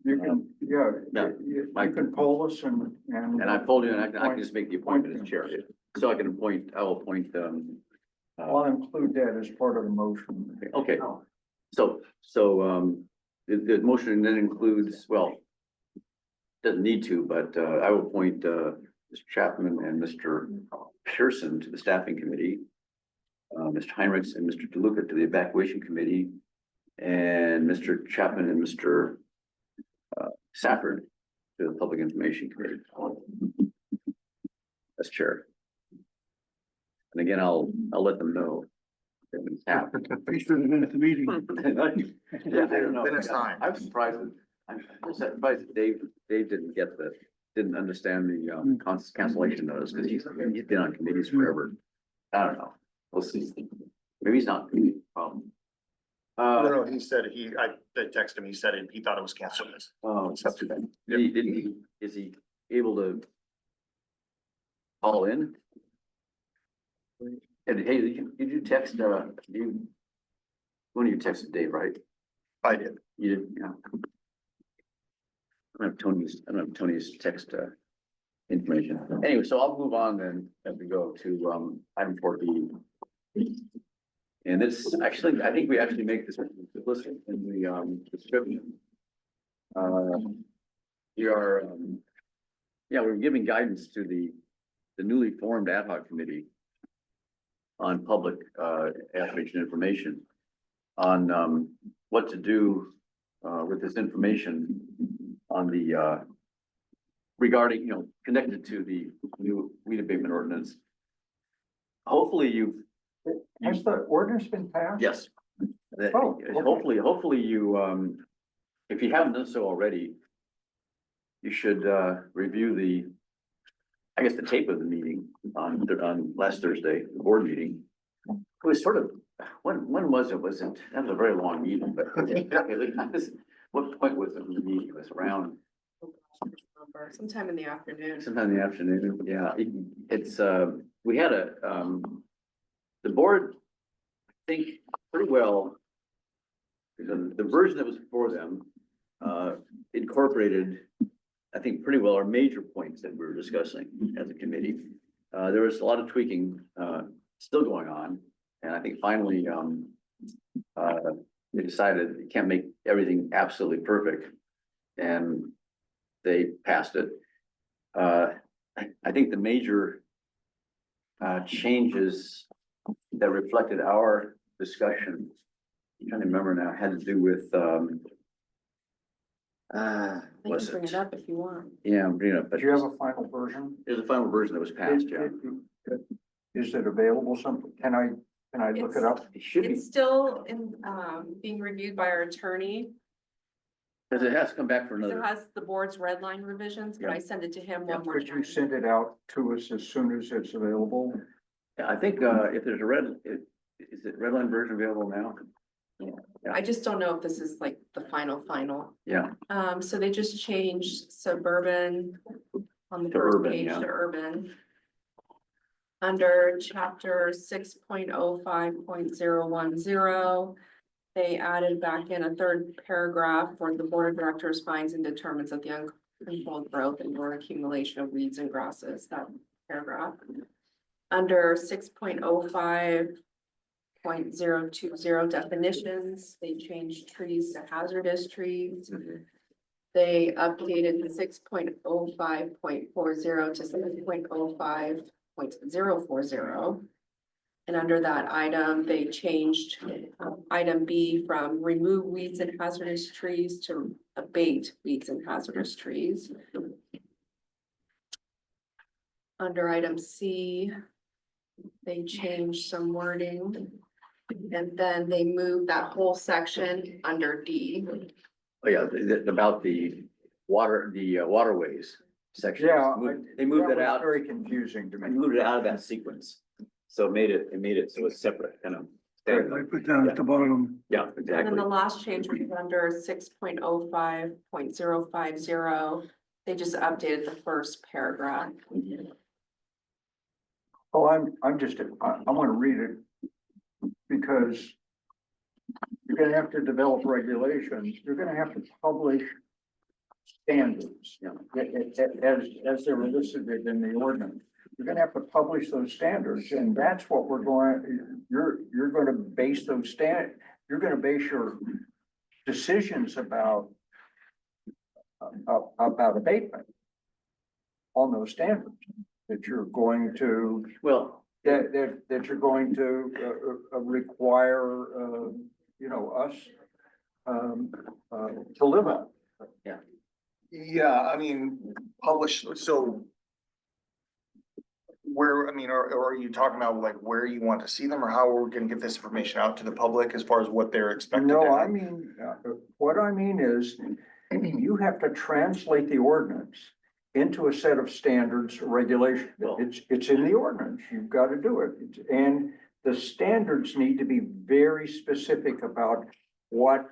You can, yeah, Yeah. you can poll us and. And I told you, and I can just make the appointment as chair. So I'll appoint, I'll include that as part of the motion. okay. So, the motion then includes, well, doesn't need to, but, I will appoint, Mr. Chapman and Mr. Pearson to the staffing committee. Mr. Heinrichs and Mr. DeLuca to the evacuation committee, and Mr. Chapman and Mr. Safford to the public information committee. As chair. And again, I'll let them know. They've been tapped. Be sure to been at the meeting. Yeah, I don't know. Then it's time. I'm surprised that Dave didn't understand the cancellation notice, because he's been on committees forever. I don't know. We'll see. Maybe he's not a problem. No, he said I texted him, he said he thought it was canceled. Oh, that's too bad. Is he able to call in? And hey, did you text, one of you texted Dave, right? I did. You did, yeah. I don't have Tony's text, information. Anyway, so I'll move on then as we go to, item 4B. And this, actually, I think we actually make this explicit in the, description. We're giving guidance to the newly formed ad hoc committee on public, outreach and information on, what to do with this information on the, regarding, connected to the new weed abatement ordinance. Hopefully Has the ordinance been passed? yes. Oh, okay. Hopefully you, if you haven't done so already, you should, review I guess the tape of the meeting on last Thursday, the board meeting. It was sort of, when was it? That was a very long meeting, but what point was it in the meeting? It was around Sometime in the afternoon. sometime in the afternoon. Yeah, it's, we had the board, I think pretty well, the version that was before them, incorporated, I think pretty well our major points that we were discussing as a committee. There was a lot of tweaking, still going on. And I think finally, they decided you can't make everything absolutely perfect. And they passed it. I think the major changes that reflected our discussion, I'm trying to remember now, had to do with, I can was bring it it? up if you want. Yeah, I'm bringing it up, but Do you have a final version? there's a final version that was passed, yeah. Is it available some, can I look it up? It should be, It's still in, being reviewed by our attorney. because it has to come back for It another, has the board's red line revisions, but Yeah. I send it to him one more Could you time. send it out to us as soon as it's available? I think, if there's is it red line version available now? I just don't know if this is like the final. Yeah, So they just changed suburban on the To first urban, page yeah. to urban. Under chapter 6.05.010, they added back in a third paragraph where the board of directors finds and determines that the uncontrolled growth and or accumulation of weeds and grasses, that paragraph. Under 6.05.020 definitions, they changed trees to hazardous trees. They updated the 6.05.40 to 7.05.040. And under that item, they changed item B from remove weeds and hazardous trees to abate weeds and hazardous trees. Under item C, they changed some wording. And then they moved that whole section under D. oh yeah, about the waterways section. Yeah. They moved That that was out, very confusing to and me. moved it out of that sequence. So it made it so it's separate, kind of. We standalone. put down at the bottom, Yeah, And then exactly. the last change was under 6.05.050. They just updated the first paragraph. Oh, I want to read it because you're gonna have to develop regulations. You're gonna have to publish standards. Yeah. As they're listed in the ordinance. You're gonna have to publish those standards, and that's what you're gonna base you're gonna base your decisions about abatement on those standards that you're going to, Well, that you're going to require, us to live on. Yeah, I mean, publish, so. Where, I mean, are you talking about like where you want to see them or how we're gonna get this information out to the public as far as what they're expected to No, I have? mean, what I mean is you have to translate the ordinance into a set of standards, or regulations. Well- It's in the ordinance. You've got to do it. And the standards need to be very specific about what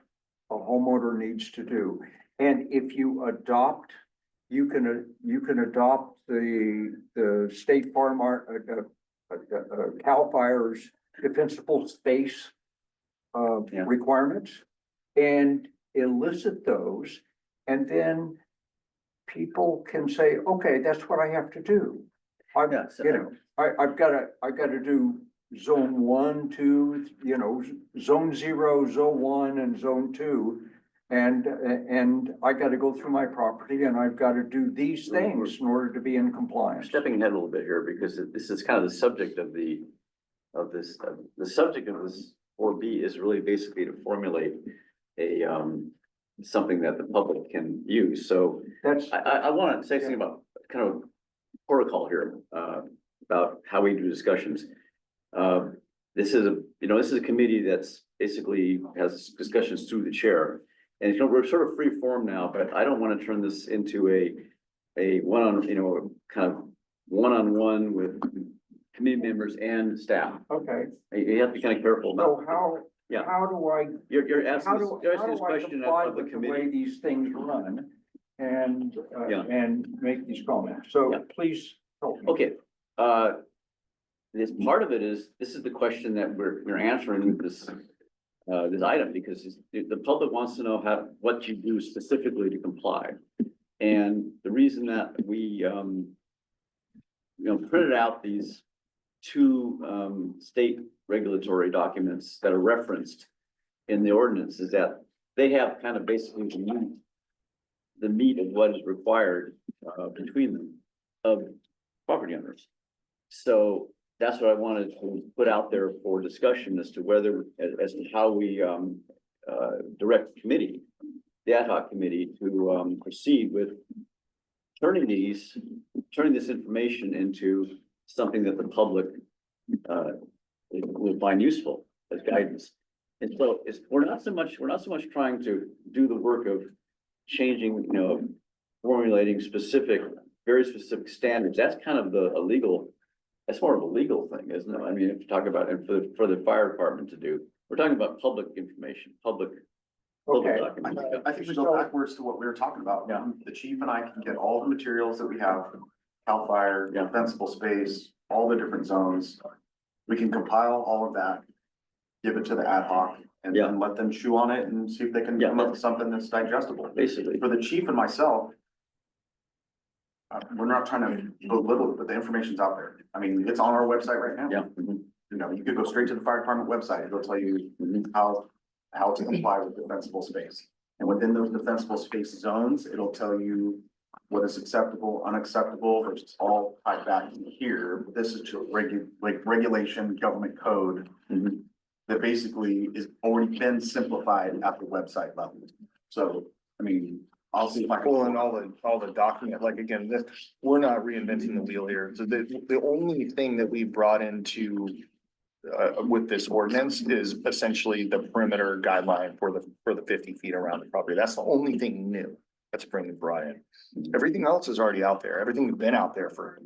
a homeowner needs to do. And if you adopt, you can adopt the state farm, CAL FIRE's defensible space Yeah. requirements and elicit those. And then people can say, okay, that's what I have to do. I've, Yeah, so- I've gotta do zone 1, 2, zone 0, zone 1 and zone 2. And I gotta go through my property and I've gotta do these things in order to be in I'm compliance. stepping ahead a little bit here because this is kind of the subject of the subject of this 4B is really basically to formulate a something that the public can use. So That's, I want to say something about kind of protocol here, about how we do discussions. This is this is a committee that's basically has discussions through the chair. And we're sort of free form now, but I don't want to turn this into a kind of one-on-one with committee members and staff. okay, You have to be kind of careful. so how, Yeah. how do I, You're asking, how do, you're how asking this do I question comply of the with the way committee. these things run? And, Yeah. and make these comments, so Yeah. please help me. Okay, this part of it is, this is the question that we're answering with this, this item, because the public wants to know what you do specifically to comply. And the reason that we, printed out these two, state regulatory documents that are referenced in the ordinance is that they have kind of basically the meat of what is required, between them of property owners. So that's what I wanted to put out there for discussion as to whether, as to how we, direct the committee, the ad hoc committee to, proceed with turning this information into something that the public, will find useful as guidance. And so we're not so much trying to do the work of changing, formulating very specific standards. That's kind of that's more of a legal thing, isn't it? I mean, if you talk about it for the fire department to do, we're talking about public information, public Okay. documents. I think we go backwards to what we were talking about. Yeah. The chief and I can get all the materials that we have, CAL FIRE, Yeah. defensible space, all the different zones. We can compile all of that, give it to the ad hoc, and Yeah. then let them chew on it and see if they can Yeah. come up with something that's digestible. Basically, For the chief and myself, we're not trying to belittle it, but the information's out there. I mean, it's on our website right now. yeah. Mhm, You could go straight to the fire department website. It'll tell you mhm. how to comply with defensible space. And within those defensible space zones, it'll tell you what is acceptable, unacceptable, versus all tied back in here. This is to regulation, government code Mhm. that basically is already been simplified at the website level. So, I mean, I'll see if I can. Pulling all the document, like again, we're not reinventing the wheel here. So the only thing that we brought into with this ordinance is essentially the perimeter guideline for the 50 feet around the property. That's the only thing new that's being brought in. Everything else is already out there. Everything's been out there for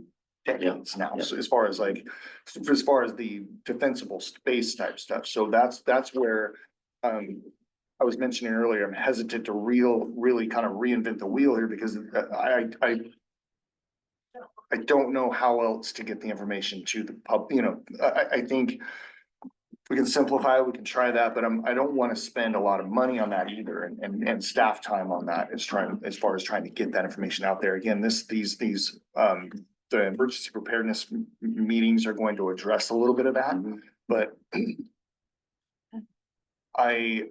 decades now. Yeah. So as far as the defensible space type stuff. So that's where, I was mentioning earlier, I'm hesitant to really kind of reinvent the wheel here because I don't know how else to get the information to the pub, I think we can simplify it, we can try that, but I don't want to spend a lot of money on that either and staff time on that as far as trying to get that information out there. Again, the emergency preparedness meetings are going to address a little bit of that, but I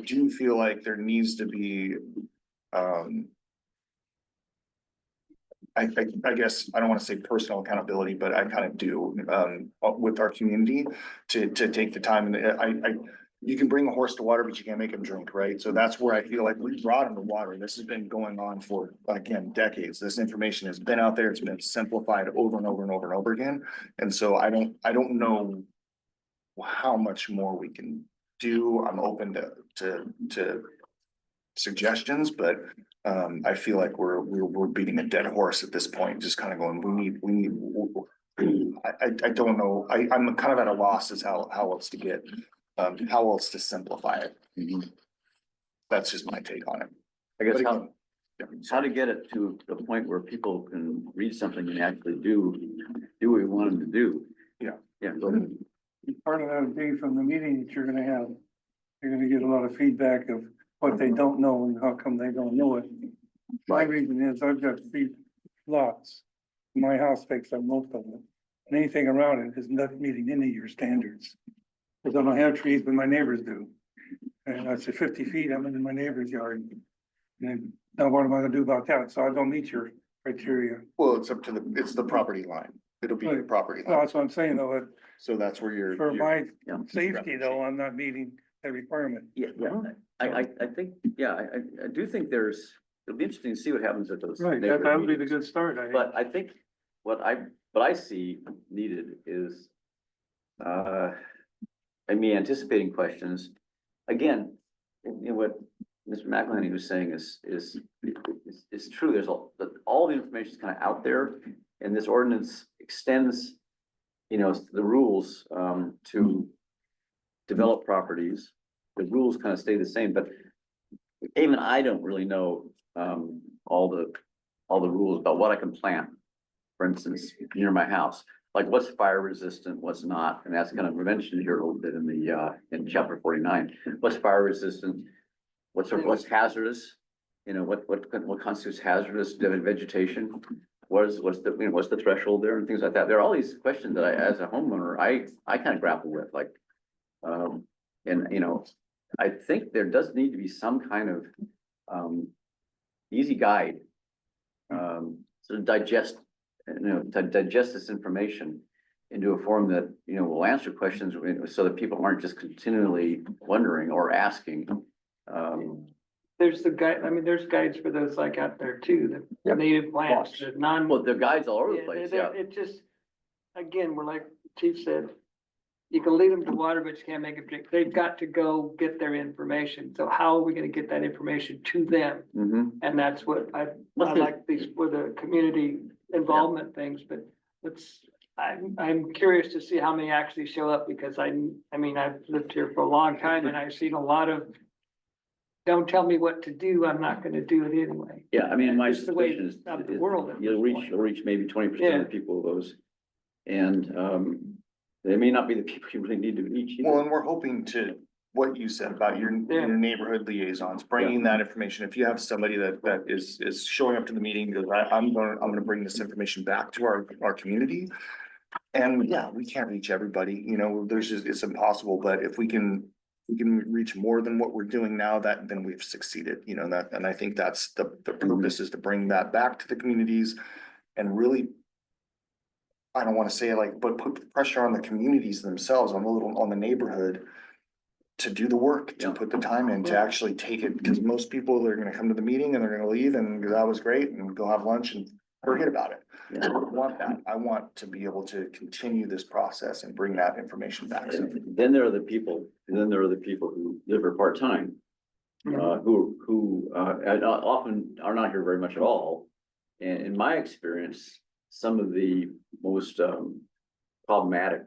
do feel like there needs to be, I guess, I don't want to say personal accountability, but I kind of do, with our community to take the time and you can bring a horse to water, but you can't make him drink, right? So that's where I feel like we brought him to water. This has been going on for, again, decades. This information has been out there. It's been simplified over and over and over and over again. And so I don't know how much more we can do. I'm open to suggestions, but I feel like we're beating a dead horse at this point, just kind of going, we need, I don't know. I'm kind of at a loss as how else to get, how else to simplify it. That's just my take on it. I guess But how to get it to the point where people can read something and actually do what we want them to do. Yeah. Yeah, go ahead. Part of that would be from the meeting that you're gonna have. You're gonna get a lot of feedback of what they don't know and how come they don't know it. My reason is I've got 3 lots. My house takes up most of them. And anything around it is not meeting any of your standards. Cause I don't have trees, but my neighbors do. And I said 50 feet, I'm in my neighbor's yard. And now what am I gonna do about that? So I don't meet your criteria. Well, it's the property line. It'll be the property Well, line. that's what I'm saying though, So that's where for my Yeah. safety though, I'm not meeting a requirement. Yeah, I think, yeah, I do think it'll be interesting to see what happens at those. Right, neighborhood that would be the meetings. good start, But I think what I see needed is, me anticipating questions. Again, what Mr. McElhenney was saying is true. There's all the information is kind of out there, and this ordinance extends, the rules, to develop properties. The rules kind of stay the same, but even I don't really know, all the rules about what I can plant, for instance, near my house. Like what's fire resistant, what's not, and that's kind of mentioned here a little bit in in chapter 49. What's fire resistant? What's hazardous? What constitutes hazardous vegetation? What's the threshold there and things like that. There are all these questions that as a homeowner, I kind of grapple with, like, and I think there does need to be some kind of, easy guide. To digest this information into a form that, will answer questions so that people aren't just continually wondering or asking. There's the guide, there's guides for those like out there too, the native plants, the non. Well, there are guides all over the Yeah, place, they're- yeah. It just, again, we're like Chief said, you can lead them to water, but you can't make them drink. They've got to go get their information. So how are we gonna get that information to them? Mm-hmm. And that's what I What's the- like these for the community involvement things, but I'm curious to see how many actually show up because I've lived here for a long time and I've seen a lot of, don't tell me what to do, I'm not gonna do it anyway. Yeah, my Just the way suspicion is. of the world at You'll this point. reach maybe 20% of the people of those. And, they may not be the people you really need to reach Well, either. and we're hoping to, what you said about your neighborhood liaisons, bringing that information. If you have somebody that is showing up to the meeting, goes, I'm gonna bring this information back to our community. And yeah, we can't reach everybody, it's impossible, but if we can reach more than what we're doing now, then we've succeeded, and I think that's the purpose is to bring that back to the communities and really, I don't wanna say it but put pressure on the communities themselves, on the neighborhood to do the work, to Yeah. put the time in, to actually take it, because most people, they're gonna come to the meeting and they're gonna leave and that was great and go have lunch and forget about it. I Yeah. don't want that. I want to be able to continue this process and bring that information back. So, And then there are the people who live here part-time. Who often are not here very much at all. And in my experience, some of the most problematic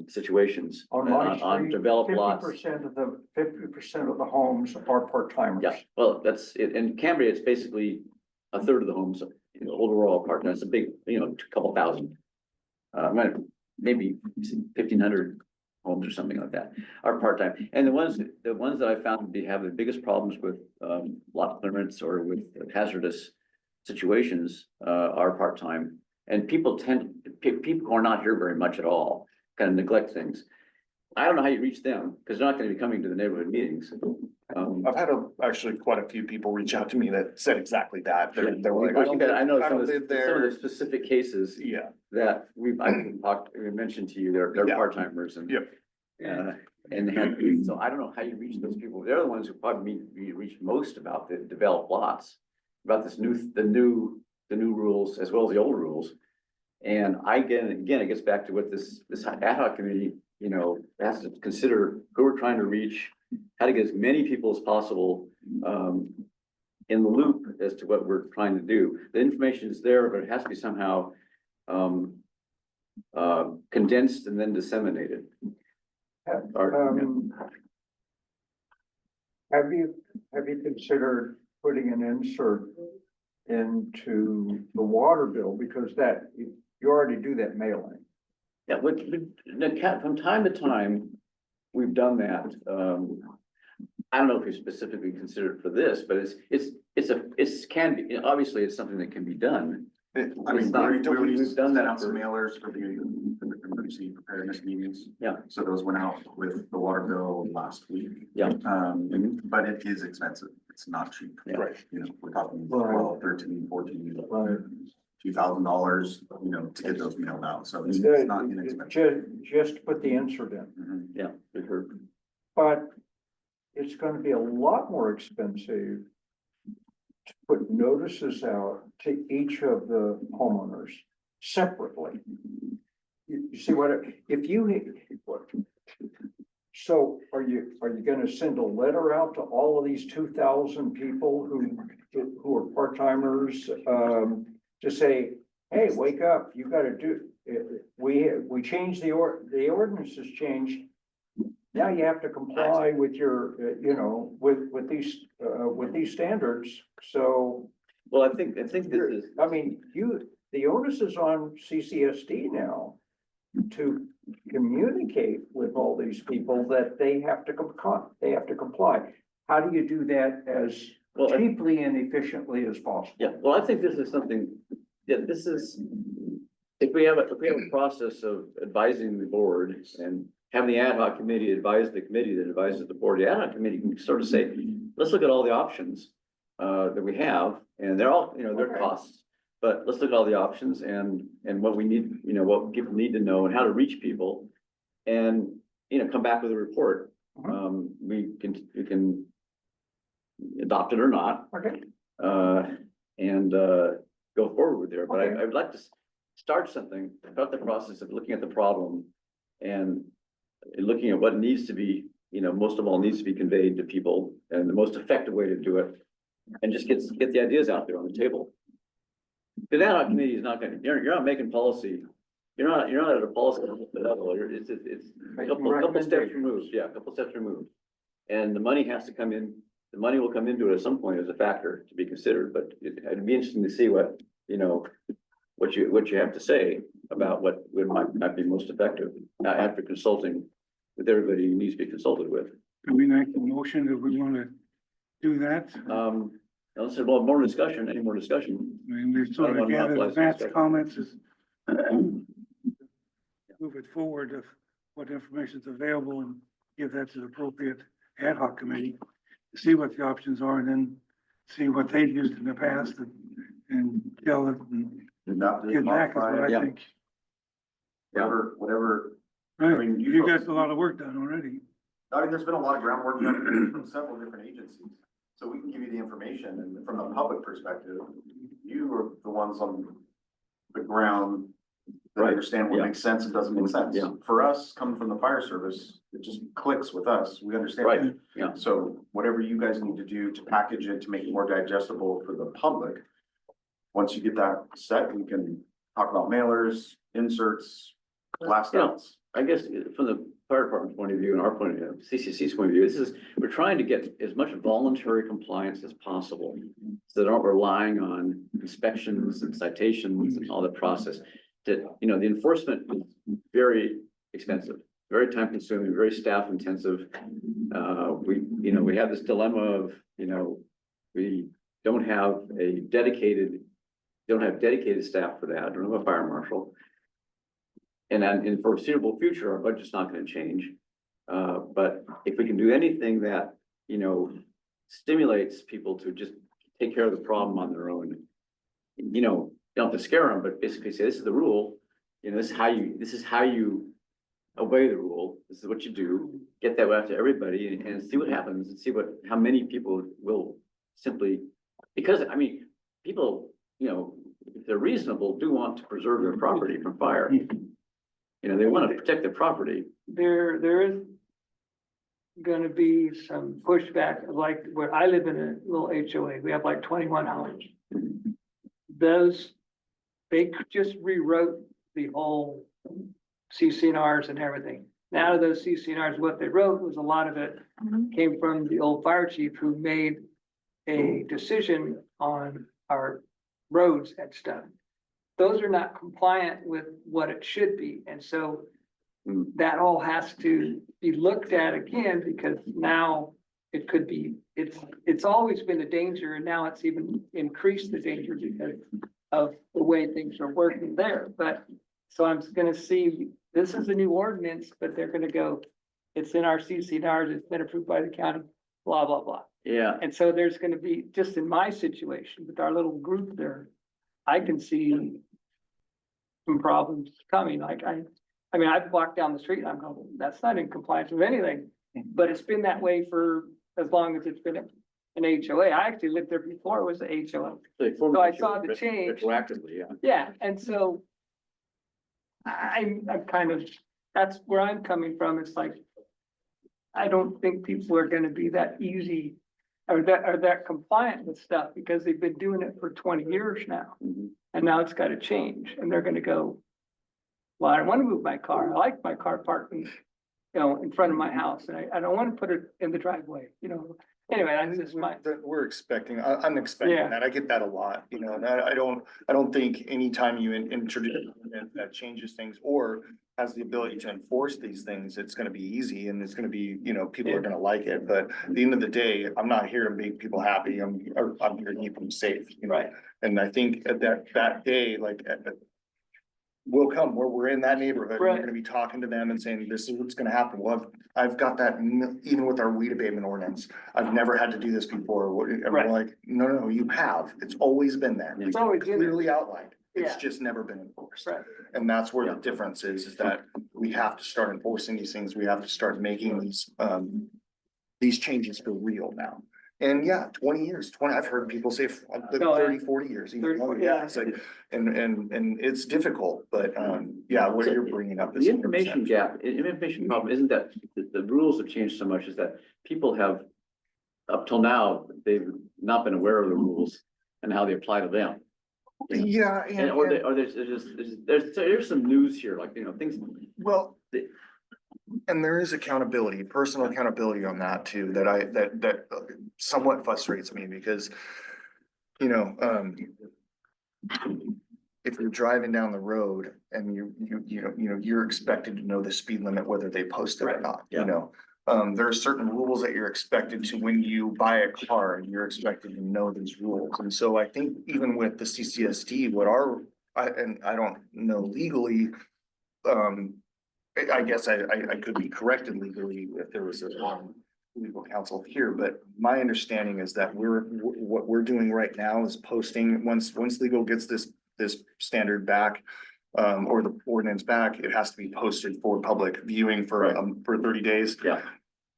situations On my on street, developed lots. 50% of the homes are part-timers. Yeah, well, that's it. In Cambria, it's basically a third of the homes, overall part-time. It's a big, couple thousand. Maybe 1,500 homes or something like that are part-time. And the ones that I found to have the biggest problems with lot clearance or with hazardous situations are part-time. And people who are not here very much at all, kind of neglect things. I don't know how you reach them, because they're not gonna be coming to the neighborhood meetings. I've had actually quite a few people reach out to me that said exactly that. They're like, I know I some don't of the live there. specific cases Yeah, that we mentioned to you, they're Yeah. part-timers and. Yep. So I don't know how you reach those people. They're the ones who probably be reached most about the developed lots, about the new rules as well as the old rules. And again, it gets back to what this ad hoc committee, has to consider who we're trying to reach, how to get as many people as possible, in the loop as to what we're trying to do. The information is there, but it has to be somehow, condensed and then disseminated. Have you considered putting an insert into the water bill, because you already do that mailing? Yeah, from time to time, we've done that. I don't know if you specifically considered for this, but obviously it's something that can be done. It's not- we've we've done that out some for- mailers for the emergency preparedness meetings. Yeah. So those went out with the water bill last week. Yeah. Um, but it is expensive. It's not cheap. Yeah. right. We're talking Right. 12, 13, 14, Right. $2,000, to get those mailed out. So it's not inexpensive. Just put the insert in. Mhm. Yeah, we've heard. But it's gonna be a lot more expensive to put notices out to each of the homeowners separately. You see what, if you, so are you gonna send a letter out to all of these 2,000 people who are part-timers, to say, hey, wake up, you gotta do, we changed the ordinance has changed. Now you have to comply with your, with these standards, so, Well, I think this is, I mean, the onus is on CCSD now to communicate with all these people that they have to comply. How do you do that as well, cheaply and efficiently as possible? yeah, well, I think this is something, this is, if we have a process of advising the board and having the ad hoc committee advise the committee that advises the board, the ad hoc committee can sort of say, let's look at all the options that we have, and they're all, they're costs. But let's look at all the options and what we need, what people need to know and how to reach people. And, come back with a report. We can adopt it or not. Okay. And go forward with there. But Okay. I would like to start something about the process of looking at the problem and looking at what needs to be, most of all needs to be conveyed to people and the most effective way to do it. And just get the ideas out there on the table. The ad hoc committee is not gonna, you're not making policy. You're not at a policy level. It's a couple steps removed. Yeah, a couple steps removed. And the money has to come in, the money will come into it at some point as a factor to be considered, but it'd be interesting to see what you have to say about what might be most effective after consulting with everybody who needs to be consulted with. Do we make the motion that we want to do that? Unless there's more discussion, any more discussion? I mean, we've sort I don't of wanna gathered monopolize the advanced discussion. comments is move it forward of what information is available and give that to the appropriate ad hoc committee to see what the options are and then see what they've used in the past and tell it and Not get back is what Yeah. I think. Whatever, Right, mean, you you got folks- a lot of work done already. I mean, there's been a lot of groundwork done from several different agencies. So we can give you the information, and from the public perspective, you are the ones on the ground that Right, understand what yeah. makes sense and doesn't make sense. Yeah. For us, coming from the fire service, it just clicks with us. We understand. Right, it. yeah. So whatever you guys need to do to package it, to make it more digestible for the public, once you get that set, we can talk about mailers, inserts, blast Yeah. outs. I guess from the fire department's point of view and our point of view, CCC's point of view, we're trying to get as much voluntary compliance as possible. So they aren't relying on inspections and citations and all the process. That, the enforcement is very expensive, very time consuming, very staff intensive. We have this dilemma of, we don't have dedicated staff for that, don't have a fire marshal. And then in foreseeable future, our budget's not gonna change. But if we can do anything that, stimulates people to just take care of the problem on their own. You don't have to scare them, but basically say, this is the rule, this is how you obey the rule, this is what you do. Get that out to everybody and see what happens and see how many people will simply, because, people, if they're reasonable, do want to preserve their property from fire. They want to protect their property. There is gonna be some pushback, like where I live in a little HOA, we have like 21 homes. They just rewrote the whole CCNRs and everything. Now those CCNRs, what they wrote was a lot of it came from the old fire chief who made a decision on our roads and stuff. Those are not compliant with what it should be, and so that all has to be looked at again, because now it could be, it's always been a danger, and now it's even increased the danger because of the way things are working there. But, so I'm gonna see, this is a new ordinance, but they're gonna go, it's in our CCNRs, it's been approved by the county, blah, blah, blah. Yeah, And so there's gonna be, just in my situation with our little group there, I can see some problems coming. Like I've walked down the street and I'm going, that's not in compliance with anything. But it's been that way for as long as it's been an HOA. I actually lived there before it was a HOA. So I saw the change. Retroactively, yeah. Yeah, and so I'm kind of, that's where I'm coming from. It's like, I don't think people are gonna be that easy or that compliant with stuff because they've been doing it for 20 years now. Mhm. And now it's gotta change and they're gonna go, well, I don't wanna move my car. I like my car parking, in front of my house and I don't wanna put it in the driveway, Anyway, that's just my, We're expecting, I'm expecting Yeah. that. I get that a lot, and I don't think anytime you introduce an ordinance that changes things or has the ability to enforce these things, it's gonna be easy and it's gonna be, people are gonna like it. But at the end of the day, I'm not here to make people happy. I'm here to keep them safe, Right. And I think at that day, will come where we're in that neighborhood, and we're Right. gonna be talking to them and saying, this is what's gonna happen. Well, I've got that, even with our weed abatement ordinance, I've never had to do this before. And we're Right. like, no, you have. It's always been there. it's always in there. Clearly outlined. It's Yeah. just never been enforced. Right. And that's where the Yeah. difference is that we have to start enforcing these things. We have to start making these changes for real now. And yeah, 20 years, I've heard people say Oh, yeah. 30, 40 years. 30, Oh, 40, yeah, yeah. it's like, and it's difficult, but, yeah, what you're bringing up is. The information gap, information problem isn't that the rules have changed so much, is that people have, up till now, they've not been aware of the rules and how they apply to them. Yeah, And, or there's some news here, things. well, and there is accountability, personal accountability on that too, that somewhat frustrates me because, if you're driving down the road and you're expected to know the speed limit, whether they post it or not, there are certain rules that you're expected to, when you buy a car, you're expected to know these rules. And so I think even with the CCSD, I don't know legally, I guess I could be corrected legally if there was a legal counsel here, but my understanding is that what we're doing right now is posting, once legal gets this standard back, or the ordinance back, it has to be posted for public viewing for 30 days. Yeah.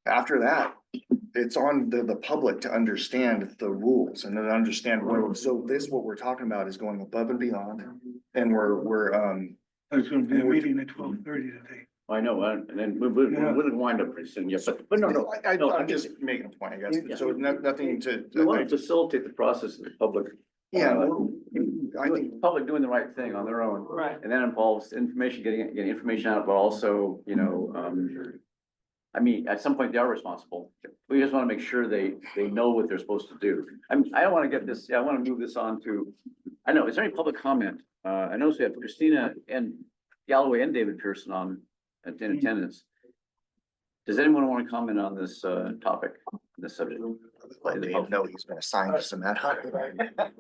After that, it's on the public to understand the rules and then understand what we're talking about is going above and beyond. And we're There's gonna be a meeting at 12:30 today. I know, and then we'll wind up pretty soon, yeah, but no, I'm just making a point, I Yeah. guess. So nothing to. we want to facilitate the process of the public. Yeah, I I think, think public doing the right thing on their own. Right. And that involves information, getting information out, but also, I mean, at some point they are responsible. We just want to make sure they know what they're supposed to do. I don't want to get this, I want to move this on to, I know, is there any public comment? I notice we have Christina and Galloway and David Pearson in attendance. Does anyone want to comment on this topic, this subject? let Dave know he's been assigned to some ad hoc.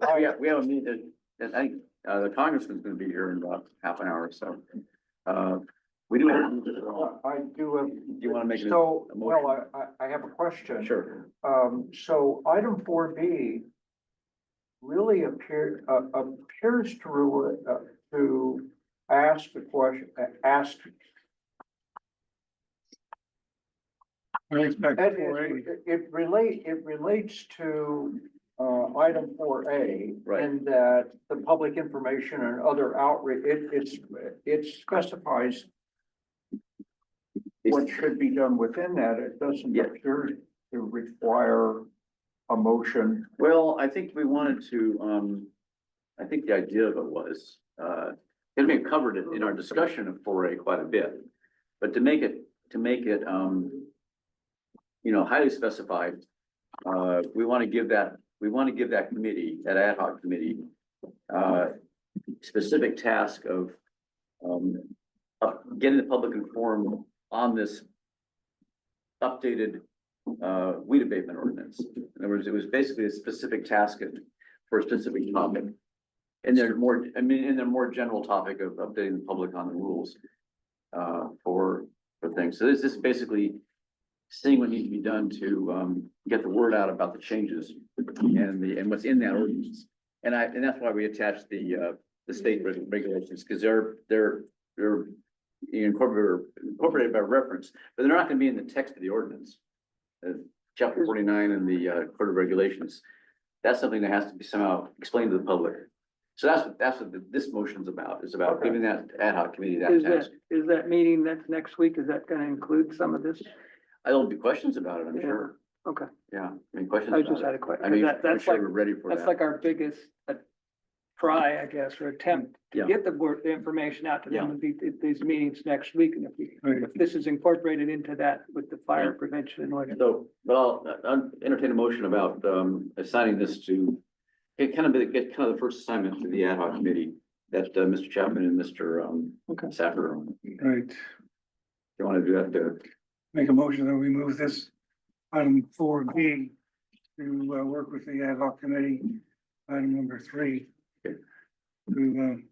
Oh, yeah, we have a meeting, I think, the congressman's gonna be here in about half an hour or so. We do. I do have. You wanna make it? So, a motion? well, I have a question. Sure. So item 4B really appears to ask the question, I expect It, 4A. it relates to, item 4A. Right. In that the public information and other outreach, it specifies what should be done within that. It doesn't Yeah. appear to require a motion. Well, I think we wanted to, I think the idea of it was, and we covered it in our discussion of 4A quite a bit. But to make it, highly specified, we want to give that committee, that ad hoc committee, specific task of getting the public informed on this updated weed abatement ordinance. In other words, it was basically a specific task for a specific topic. And they're in their more general topic of updating the public on the rules for things. So this is basically seeing what needs to be done to get the word out about the changes and what's in that ordinance. And that's why we attached the state regulations, because they're incorporated by reference, but they're not gonna be in the text of the ordinance. Chapter 49 and the Code of Regulations, that's something that has to be somehow explained to the public. So that's what this motion's about, is about giving that ad hoc committee that task. Is that meeting that's next week, is that gonna include some of this? There'll be questions about it, I'm Yeah. sure. Okay, Yeah, any questions I about just it? had a question. I mean, That's I'm sure like, we're ready for that's that. like our biggest try, I guess, or attempt to Yeah. get the information out to them, Yeah. would be these meetings next week. And if this is incorporated into that with the fire prevention and what. So, but I'll entertain a motion about assigning this to, get kind of the first assignment to the ad hoc committee that Mr. Chapman and Mr. Okay. Safford are on. Right, You want to do that? make a motion that we move this item 4B to work with the ad hoc committee, item number 3. Okay. To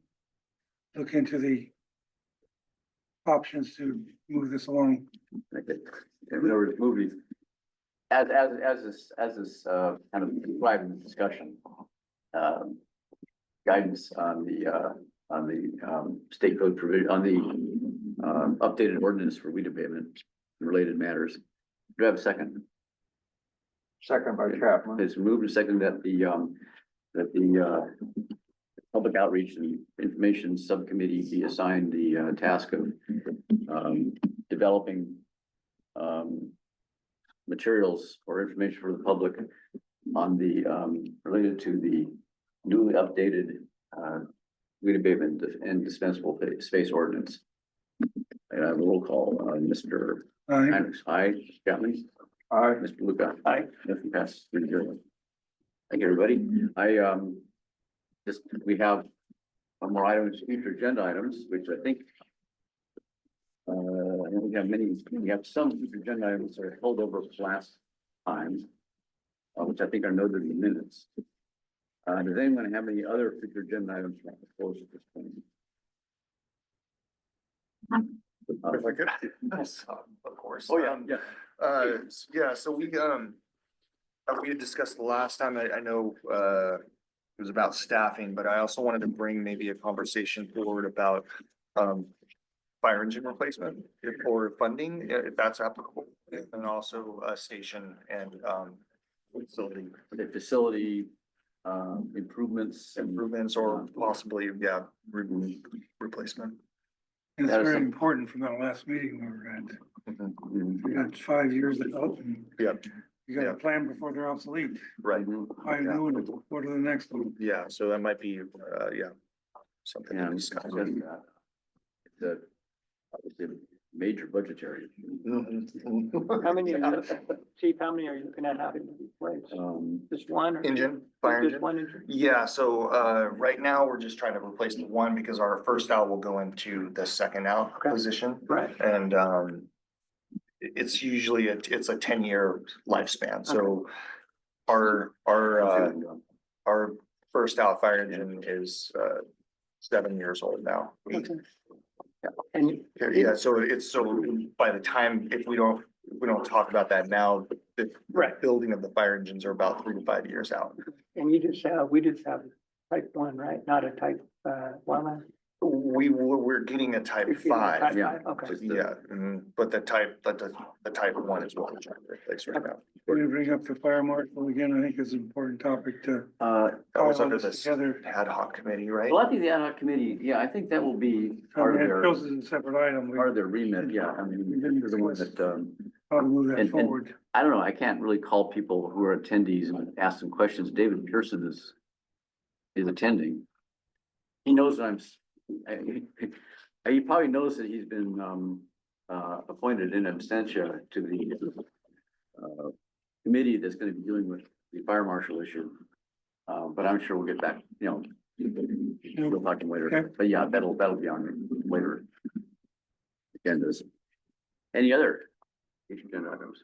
look into the options to move this along. Okay. In other words, movie. As this kind of described in the discussion. Guidance on the state code provision, on the updated ordinance for weed abatement and related matters. Do I have a second? Second by Chapman. It's moved and seconded that the public outreach and information subcommittee be assigned the task of developing materials or information for the public on the related to the newly updated weed abatement and dispensable space ordinance. And I have a roll call, Mr. Aye. Heinrichs, aye, Chapman, Aye. Mr. Luca. Aye. Motion passes 3-0. Thank you, everybody. We have one more items, future agenda items, which I think I don't think we have many, we have some future agenda items that are held over last time, which I think are noted in the minutes. Does anyone have any other future agenda items to propose at this point? If I could, of course. Yeah. Yeah, so we had discussed the last time, I know, it was about staffing, but I also wanted to bring maybe a conversation forward about, fire engine replacement or funding, if that's applicable, and also, station and, facility The facility, improvements. improvements or possibly, yeah, replacement. It's That is very some- important from that last meeting we were at. Mhm. We got 5 years ago and Yep. you got Yeah. a plan before they're obsolete. Right, Why new and what are the next one? yeah, so that might be, yeah, something Yeah, to it's discuss. a obviously a major budgetary issue. How many, Chief, how many are you looking at having to replace? Just one? or- Engine, fire Just engine. one engine? Yeah, so right now, we're just trying to replace the one because our first out will go into the second out Okay. position. Right. And it's usually it's a 10-year lifespan, so our first out fire engine is 7 years old now. Okay. And Yeah, so by the time, if we don't talk about that now, the Right. building of the fire engines are about 3 to 5 years out. And we just have type 1, right? Not a type, wildland? We're getting a type Type 5. Yeah. Okay. Yeah, but the type 1 is what we're trying to replace right now. We're gonna bring up the fire marshal again, I think is an important topic to. That was pile under this this Together. ad hoc committee, right? Well, I think the ad hoc committee, yeah, I think that will be I part of mean, it their, goes as a separate item. part of their remit, yeah, I mean, they're the one that, How to move that and- forward. I don't know, I can't really call people who are attendees and ask them questions. David Pearson is attending. He knows that he probably knows that he's been, appointed in absentia to the, committee that's gonna be dealing with the fire marshal issue. But I'm sure we'll get back, we'll talk to him later, Okay. but yeah, that'll be on later agendas. Any other agenda items?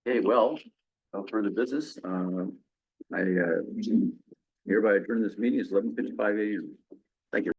Okay, well, no further business, I hereby adjourn this meeting. It's 11:55 a.m.